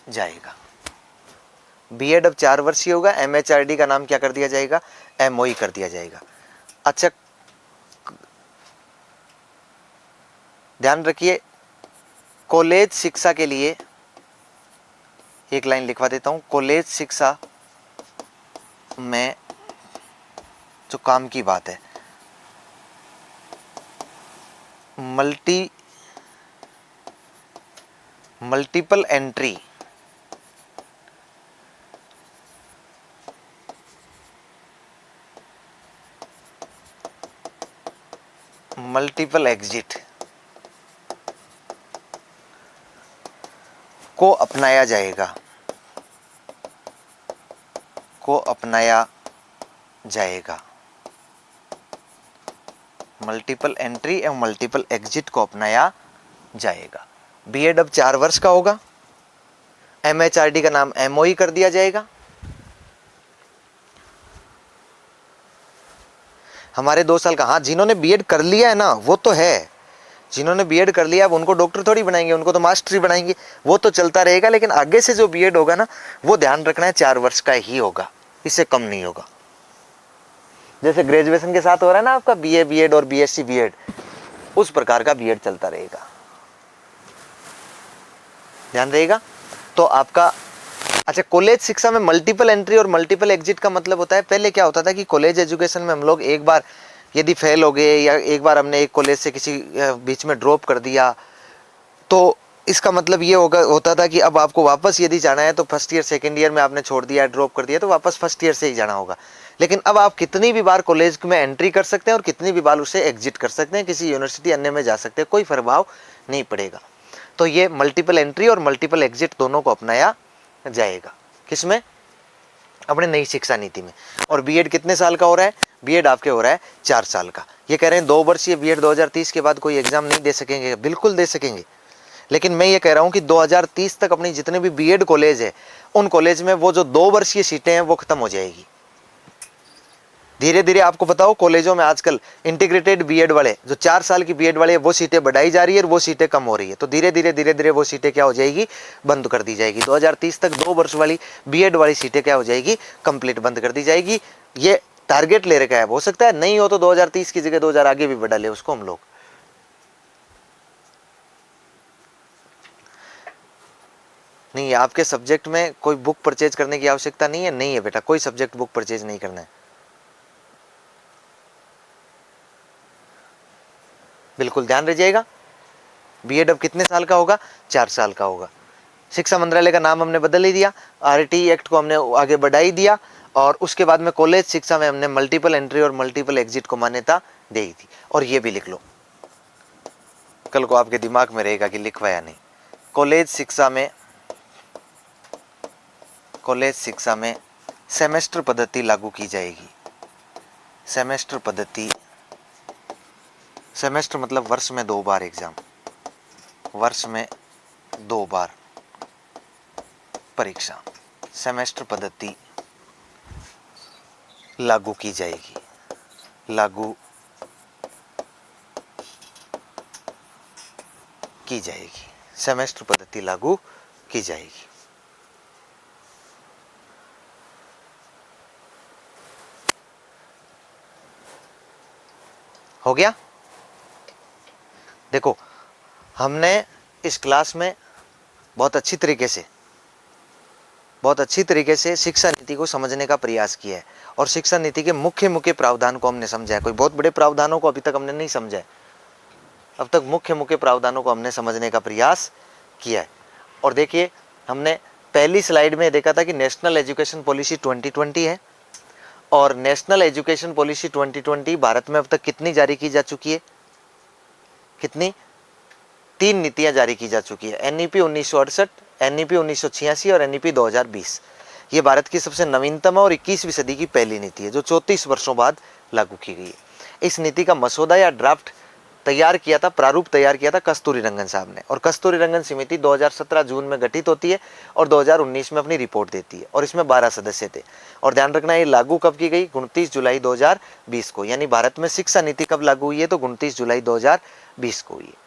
जाएगा। बीएड अब 4 वर्षीय होगा। एमएचआरडी का नाम क्या कर दिया जाएगा? एमओई कर दिया जाएगा। अच्छा ध्यान रखिए, कॉलेज शिक्षा के लिए एक लाइन लिखवा देता हूं। कॉलेज शिक्षा में जो काम की बात है, मल्टीपल एंट्री, मल्टीपल एग्जिट को अपनाया जाएगा, को अपनाया जाएगा। मल्टीपल एंट्री एवं मल्टीपल एग्जिट को अपनाया जाएगा। बीएड अब 4 वर्ष का होगा। एमएचआरडी का नाम एमओई कर दिया जाएगा। हमारे 2 साल का, हाँ जिन्होंने बीएड कर लिया है ना वो तो है, जिन्होंने बीएड कर लिया अब उनको डॉक्टर थोड़ी बनाएंगे, उनको तो मास्टर ही बनाएंगे, वो तो चलता रहेगा। लेकिन आगे से जो बीएड होगा ना वो ध्यान रखना है 4 वर्ष का ही होगा, इससे कम नहीं होगा। जैसे ग्रेजुएशन के साथ हो रहा है ना आपका बीए बीएड और बीएससी बीएड, उस प्रकार का बीएड चलता रहेगा, ध्यान रहेगा। तो आपका अच्छा, कॉलेज शिक्षा में मल्टीपल एंट्री और मल्टीपल एग्जिट का मतलब होता है, पहले क्या होता था कि कॉलेज एजुकेशन में हम लोग एक बार यदि फेल हो गए या एक बार हमने एक कॉलेज से किसी बीच में ड्रॉप कर दिया तो इसका मतलब ये होता था कि अब आपको वापस यदि जाना है तो फर्स्ट ईयर सेकंड ईयर में आपने छोड़ दिया, ड्रॉप कर दिया, तो वापस फर्स्ट ईयर से ही जाना होगा। लेकिन अब आप कितनी भी बार कॉलेज में एंट्री कर सकते हैं और कितनी भी बार उसे एग्जिट कर सकते हैं, किसी यूनिवर्सिटी अन्य में जा सकते हैं, कोई प्रभाव नहीं पड़ेगा। तो ये मल्टीपल एंट्री और मल्टीपल एग्जिट दोनों को अपनाया जाएगा। किसमें? अपने नई शिक्षा नीति में। और बीएड कितने साल का हो रहा है? बीएड आपके हो रहा है 4 साल का। ये कह रहे हैं 2 वर्षीय बीएड 2030 के बाद कोई एग्जाम नहीं दे सकेंगे, बिल्कुल दे सकेंगे। लेकिन मैं ये कह रहा हूं कि 2030 तक अपनी जितने भी बीएड कॉलेज है उन कॉलेज में वो जो 2 वर्षीय सीटें हैं वो खत्म हो जाएगी। धीरे धीरे आपको बताओ कॉलेजों में आजकल इंटीग्रेटेड बीएड वाले जो 4 साल की बीएड वाले वो सीटें बढ़ाई जा रही है और वो सीटें कम हो रही है। तो धीरे धीरे वो सीटें क्या हो जाएगी? बंद कर दी जाएगी। 2030 तक 2 वर्ष वाली बीएड वाली सीटें क्या हो जाएगी? कंप्लीट बंद कर दी जाएगी। ये टारगेट ले रखा है। हो सकता है नहीं हो तो 2030 की जगह 2000 आगे भी बढ़ा ले उसको हम लोग। नहीं, आपके सब्जेक्ट में कोई बुक परचेज करने की आवश्यकता नहीं है। नहीं है बेटा, कोई सब्जेक्ट बुक परचेज नहीं करना है, बिल्कुल ध्यान रखिएगा। बीएड अब कितने साल का होगा? 4 साल का होगा। शिक्षा मंत्रालय का नाम हमने बदल ही दिया, आरटी एक्ट को हमने आगे बढ़ा ही दिया, और उसके बाद में कॉलेज शिक्षा में हमने मल्टीपल एंट्री और मल्टीपल एग्जिट को मान्यता दे दी थी। और ये भी लिख लो, कल को आपके दिमाग में रहेगा कि लिखवाया नहीं। कॉलेज शिक्षा में सेमेस्टर पद्धति लागू की जाएगी। सेमेस्टर पद्धति, सेमेस्टर मतलब वर्ष में 2 बार एग्जाम, वर्ष में 2 बार परीक्षा। सेमेस्टर पद्धति लागू की जाएगी, लागू की जाएगी, सेमेस्टर पद्धति लागू की जाएगी। हो गया। देखो हमने इस क्लास में बहुत अच्छी तरीके से शिक्षा नीति को समझने का प्रयास किया है और शिक्षा नीति के मुख्य मुख्य प्रावधान को हमने समझा है। कोई बहुत बड़े प्रावधानों को अभी तक हमने नहीं समझा है, अब तक मुख्य मुख्य प्रावधानों को हमने समझने का प्रयास किया है। और देखिए हमने पहली स्लाइड में देखा था कि नेशनल एजुकेशन पॉलिसी 2020 है और नेशनल एजुकेशन पॉलिसी 2020 भारत में अब तक कितनी जारी की जा चुकी है, कितनी, 3 नीतियां जारी की जा चुकी है, एनईपी 1968, एनईपी 1986 और एनईपी 2020। ये भारत की सबसे नवीनतम और 21वीं सदी की पहली नीति है जो 34 वर्षों बाद लागू की गई है। इस नीति का मसौदा या ड्राफ्ट तैयार किया था, प्रारूप तैयार किया था कस्तूरी रंगन साहब ने, और कस्तूरी रंगन समिति 2017 जून में गठित होती है और 2019 में अपनी रिपोर्ट देती है और इसमें 12 सदस्य थे। और ध्यान रखना ये लागू कब की गई, 29 जुलाई 2020 को, यानी भारत में शिक्षा नीति कब लागू हुई है तो 29 जुलाई 2020 को हुई है।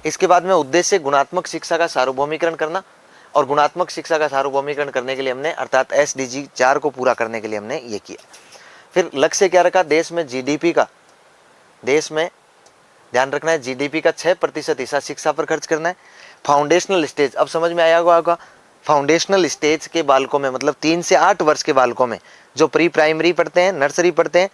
इसके बाद में उद्देश्य गुणात्मक शिक्षा का सार्वभौमिकरण करना, और गुणात्मक शिक्षा का सार्वभौमिकरण करने के लिए हमने अर्थात SDG 4 को पूरा करने के लिए हमने ये किया। फिर लक्ष्य क्या रखा, देश में जीडीपी का, देश में ध्यान रखना है जीडीपी का 6% हिस्सा शिक्षा पर खर्च करना है। फाउंडेशनल स्टेज, अब समझ में आया होगा, फाउंडेशनल स्टेज के बालकों में मतलब 3 से 8 वर्ष के बालकों में जो प्री प्राइमरी पढ़ते हैं, नर्सरी पढ़ते हैं,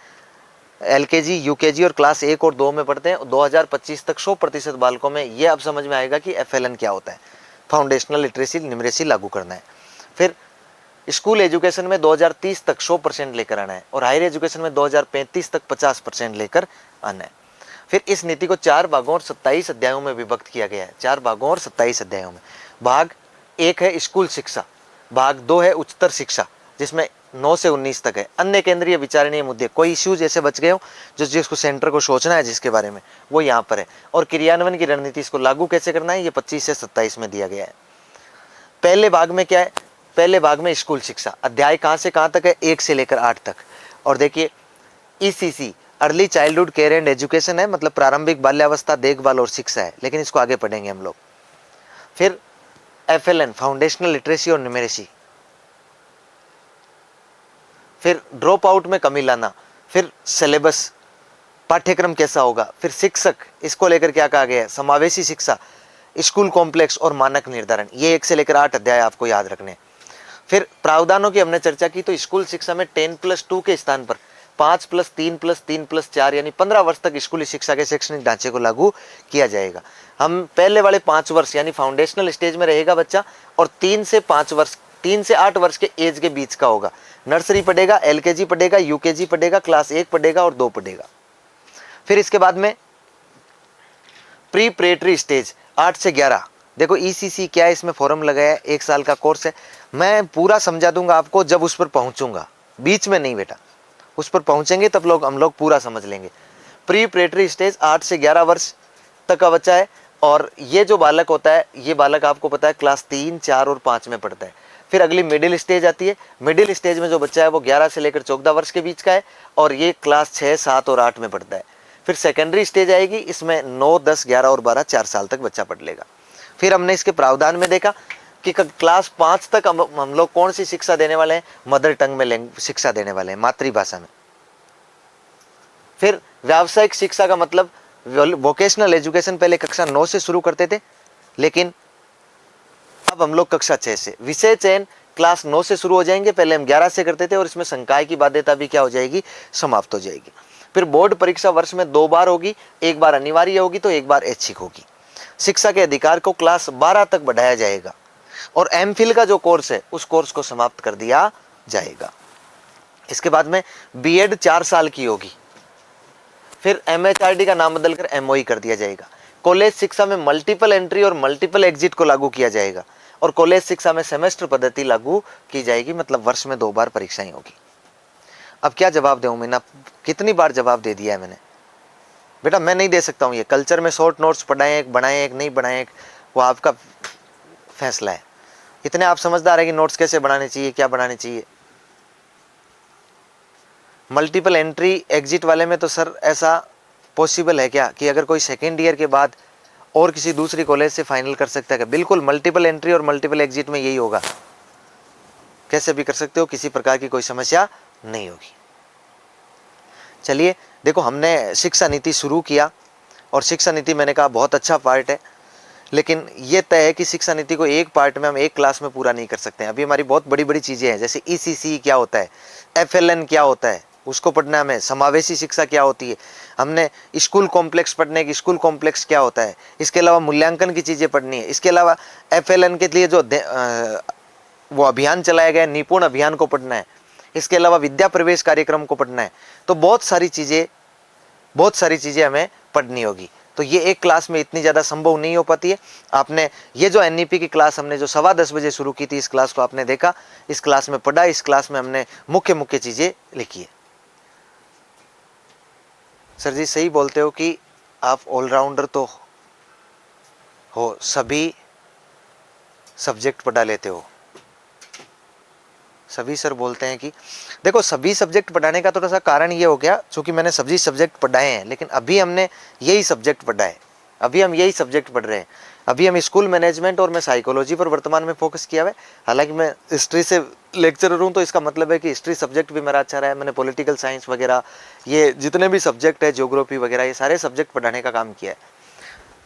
LKG UKG और क्लास 1 और 2 में पढ़ते हैं, 2025 तक 100% बालकों में ये अब समझ में आएगा कि FLN क्या होता है, फाउंडेशनल लिटरेसी न्यूमरेसी लागू करना है। फिर स्कूल एजुकेशन में 2030 तक 100% लेकर आना है और हायर एजुकेशन में 2035 तक 50% लेकर आना है। फिर इस नीति को 4 भागों और 27 अध्यायों में विभक्त किया गया है, 4 भागों और 27 अध्यायों में। भाग 1 है स्कूल शिक्षा, भाग 2 है उच्चतर शिक्षा जिसमें 9 से 19 तक है, अन्य केंद्रीय विचारणीय मुद्दे, कोई इश्यूज ऐसे बच गए हो जो जिसको सेंटर को सोचना है जिसके बारे में, वो यहाँ पर है। और क्रियान्वयन की रणनीति, इसको लागू कैसे करना है, ये 25 से 27 में दिया गया है। पहले भाग में क्या है, पहले भाग में स्कूल शिक्षा, अध्याय कहाँ से कहाँ तक है, 1 से लेकर 8 तक। और देखिए ECC early childhood care and education है, मतलब प्रारंभिक बाल्यावस्था देखभाल और शिक्षा है, लेकिन इसको आगे पढ़ेंगे हम लोग। फिर FLN फाउंडेशनल लिटरेसी और न्यूमेरेसी, फिर ड्रॉप आउट में कमी लाना, फिर सिलेबस पाठ्यक्रम कैसा होगा, फिर शिक्षक, इसको लेकर क्या कहा गया है, समावेशी शिक्षा, स्कूल कॉम्प्लेक्स और मानक निर्धारण, ये 1 से लेकर 8 अध्याय आपको याद रखने। फिर प्रावधानों की हमने चर्चा की तो स्कूल शिक्षा में 10+2 के स्थान पर 5+3+3+4 यानी 15 वर्ष तक स्कूली शिक्षा के शैक्षणिक ढांचे को लागू किया जाएगा। हम पहले वाले 5 वर्ष यानी फाउंडेशनल स्टेज में रहेगा बच्चा और 3 से 8 वर्ष के एज के बीच का होगा, नर्सरी पढ़ेगा, LKG पढ़ेगा, UKG पढ़ेगा, क्लास 1 पढ़ेगा और 2 पढ़ेगा। फिर इसके बाद में प्री प्रेटरी स्टेज 8 से 11, देखो ECC क्या है, इसमें फॉर्म लगाया है, 1 साल का कोर्स है, मैं पूरा समझा दूंगा आपको जब उस पर पहुंचूंगा, बीच में नहीं बेटा, उस पर पहुंचेंगे तब हम लोग पूरा समझ लेंगे। प्री प्रेटरी स्टेज 8 से 11 वर्ष तक का बच्चा है और ये जो बालक होता है, ये बालक आपको पता है क्लास 3, 4 और 5 में पढ़ता है। फिर अगली मिडिल स्टेज आती है, मिडिल स्टेज में जो बच्चा है वो 11 से लेकर 14 वर्ष के बीच का है और ये क्लास 6, 7 और 8 में पढ़ता है। फिर सेकेंडरी स्टेज आएगी, इसमें 9, 10, 11 और 12 4 साल तक बच्चा पढ़ लेगा। फिर हमने इसके प्रावधान में देखा कि क्लास 5 तक हम लोग कौन सी शिक्षा देने वाले हैं, मदर टंग में शिक्षा देने वाले हैं, मातृभाषा में। फिर व्यावसायिक शिक्षा का मतलब वोकेशनल एजुकेशन पहले कक्षा 9 से शुरू करते थे, लेकिन अब हम लोग कक्षा 6 से, विषय चयन क्लास 9 से शुरू हो जाएंगे, पहले हम 11 से करते थे और इसमें संकाय की बाध्यता भी क्या हो जाएगी, समाप्त हो जाएगी। फिर बोर्ड परीक्षा वर्ष में 2 बार होगी, 1 बार अनिवार्य होगी तो 1 बार ऐच्छिक होगी। शिक्षा के अधिकार को क्लास 12 तक बढ़ाया जाएगा और MPhil का जो कोर्स है उस कोर्स को समाप्त कर दिया जाएगा। इसके बाद में BEd 4 साल की होगी। फिर MHRD का नाम बदलकर MOE कर दिया जाएगा। कॉलेज शिक्षा में मल्टीपल एंट्री और मल्टीपल एग्जिट को लागू किया जाएगा और कॉलेज शिक्षा में सेमेस्टर पद्धति लागू की जाएगी, मतलब वर्ष में 2 बार परीक्षाएं होगी। अब क्या जवाब दूं मैं, कितनी बार जवाब दे दिया है मैंने बेटा, मैं नहीं दे सकता हूं। ये कल्चर में शॉर्ट नोट्स पढ़ाएं, एक बनाएं, एक नहीं बनाएं, एक वो आपका फैसला है। इतने आप समझदार है कि नोट्स कैसे बनाने चाहिए, क्या बनाने चाहिए। मल्टीपल एंट्री एग्जिट वाले में तो सर ऐसा पॉसिबल है क्या कि अगर कोई सेकेंड ईयर के बाद और किसी दूसरी कॉलेज से फाइनल कर सकता है क्या? बिल्कुल, मल्टीपल एंट्री और मल्टीपल एग्जिट में यही होगा, कैसे भी कर सकते हो, किसी प्रकार की कोई समस्या नहीं होगी। चलिए देखो, हमने शिक्षा नीति शुरू किया और शिक्षा नीति मैंने कहा बहुत अच्छा पार्ट है, लेकिन ये तय है कि शिक्षा नीति को एक पार्ट में हम एक क्लास में पूरा नहीं कर सकते हैं। अभी हमारी बहुत बड़ी बड़ी चीज़ें हैं, जैसे ECC क्या होता है, FLN क्या होता है, उसको पढ़ना है हमें। समावेशी शिक्षा क्या होती है, हमने स्कूल कॉम्प्लेक्स पढ़ने की, स्कूल कॉम्प्लेक्स क्या होता है। इसके अलावा मूल्यांकन की चीज़ें पढ़नी है। इसके अलावा FLN के लिए जो वो अभियान चलाया गया, निपुण अभियान को पढ़ना है। इसके अलावा विद्या प्रवेश कार्यक्रम को पढ़ना है। तो बहुत सारी चीज़ें हमें पढ़नी होगी। तो ये एक क्लास में इतनी ज़्यादा संभव नहीं हो पाती है। आपने ये जो NEP की क्लास हमने जो 10:15 बजे शुरू की थी, इस क्लास को आपने देखा, इस क्लास में पढ़ा, इस क्लास में हमने मुख्य मुख्य चीज़ें लिखी है। सर जी सही बोलते हो कि आप ऑलराउंडर तो हो, सभी सब्जेक्ट पढ़ा लेते हो। सभी सर बोलते हैं कि देखो, सभी सब्जेक्ट पढ़ाने का थोड़ा सा कारण ये हो गया, चूंकि मैंने सभी सब्जेक्ट पढ़ाए हैं, लेकिन अभी हमने यही सब्जेक्ट पढ़ा है, अभी हम यही सब्जेक्ट पढ़ रहे हैं। अभी हम स्कूल मैनेजमेंट और मैं साइकोलॉजी पर वर्तमान में फोकस किया हुआ है। हालांकि मैं हिस्ट्री से लेक्चरर हूँ, तो इसका मतलब है कि हिस्ट्री सब्जेक्ट भी मेरा अच्छा रहा है। मैंने पॉलिटिकल साइंस वगैरह, ये जितने भी सब्जेक्ट है, ज्योग्राफी वगैरह, ये सारे सब्जेक्ट पढ़ाने का काम किया है।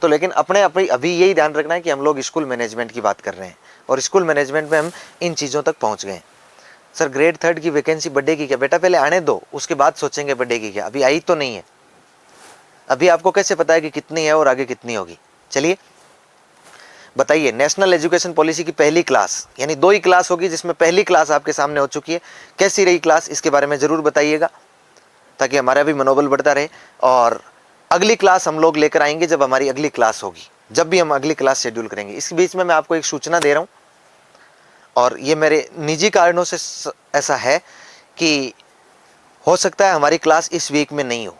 तो लेकिन अपने अभी यही ध्यान रखना है कि हम लोग स्कूल मैनेजमेंट की बात कर रहे हैं, और स्कूल मैनेजमेंट में हम इन चीज़ों तक पहुँच गए हैं। सर ग्रेड 3 की वैकेंसी बढ़ेगी क्या? बेटा पहले आने दो, उसके बाद सोचेंगे बढ़ेगी क्या। अभी आई तो नहीं है, अभी आपको कैसे पता है कि कितनी है और आगे कितनी होगी। चलिए बताइए, नेशनल एजुकेशन पॉलिसी की पहली क्लास, यानी 2 ही क्लास होगी, जिसमें पहली क्लास आपके सामने हो चुकी है। कैसी रही क्लास, इसके बारे में ज़रूर बताइएगा, ताकि हमारा भी मनोबल बढ़ता रहे। और अगली क्लास हम लोग लेकर आएंगे जब हमारी अगली क्लास होगी, जब भी हम अगली क्लास शेड्यूल करेंगे। इस बीच में मैं आपको एक सूचना दे रहा हूँ, और ये मेरे निजी कारणों से ऐसा है कि हो सकता है हमारी क्लास इस वीक में नहीं हो,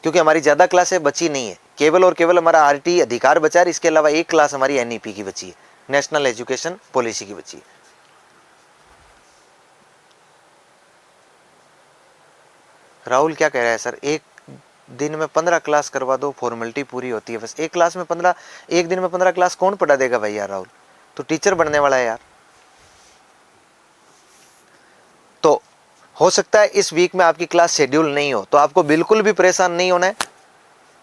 क्योंकि हमारी ज़्यादा क्लासें बची नहीं है। केवल और केवल हमारा RT अधिकार बचा है। इसके अलावा एक क्लास हमारी NEP की बची है, नेशनल एजुकेशन पॉलिसी की बची है। राहुल क्या कह रहा है सर, एक दिन में 15 क्लास करवा दो, फॉर्मेलिटी पूरी होती है बस। एक क्लास में 15, एक दिन में 15 क्लास कौन पढ़ा देगा भाई यार? राहुल तो टीचर बनने वाला है यार। तो हो सकता है इस वीक में आपकी क्लास शेड्यूल नहीं हो, तो आपको बिल्कुल भी परेशान नहीं होना है,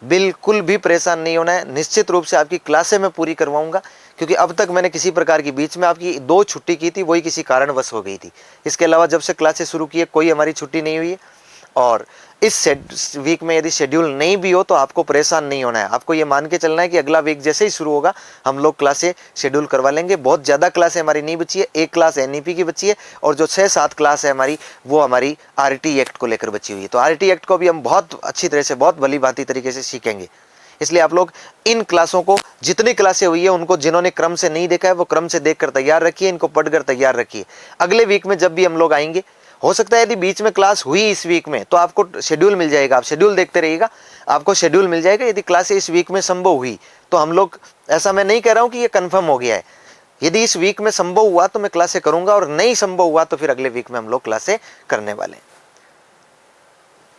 बिल्कुल भी परेशान नहीं होना है। निश्चित रूप से आपकी क्लासें मैं पूरी करवाऊंगा, क्योंकि अब तक मैंने किसी प्रकार की बीच में आपकी 2 छुट्टी की थी, वही किसी कारणवश हो गई थी। इसके अलावा जब से क्लासें शुरू की है, कोई हमारी छुट्टी नहीं हुई है। और इस वीक में यदि शेड्यूल नहीं भी हो, तो आपको परेशान नहीं होना है। आपको ये मान के चलना है कि अगला वीक जैसे ही शुरू होगा, हम लोग क्लासें शेड्यूल करवा लेंगे। बहुत ज़्यादा क्लासें हमारी नहीं बची है, एक क्लास NEP की बची है, और जो 6-7 क्लास है हमारी, वो हमारी RT एक्ट को लेकर बची हुई है। तो RT एक्ट को भी हम बहुत अच्छी तरह से, बहुत भली भांति तरीके से सीखेंगे। इसलिए आप लोग इन क्लासों को, जितनी क्लासें हुई है उनको, जिन्होंने क्रम से नहीं देखा है वो क्रम से देखकर तैयार रखिए, इनको पढ़कर तैयार रखिए। अगले वीक में जब भी हम लोग आएंगे, हो सकता है यदि बीच में क्लास हुई इस वीक में, तो आपको शेड्यूल मिल जाएगा, आप शेड्यूल देखते रहिएगा, आपको शेड्यूल मिल जाएगा। यदि क्लासें इस वीक में संभव हुई, तो हम लोग, ऐसा मैं नहीं कह रहा हूं कि ये कंफर्म हो गया है, यदि इस वीक में संभव हुआ तो मैं क्लासें करूंगा, और नहीं संभव हुआ तो फिर अगले वीक में हम लोग क्लासें करने वाले हैं।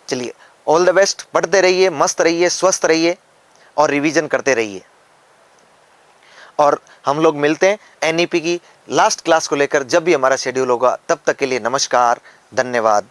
चलिए, ऑल द बेस्ट, पढ़ते रहिए, मस्त रहिए, स्वस्थ रहिए, और रिवीजन करते रहिए। और हम लोग मिलते हैं NEP की लास्ट क्लास को लेकर, जब भी हमारा शेड्यूल होगा। तब तक के लिए नमस्कार, धन्यवाद।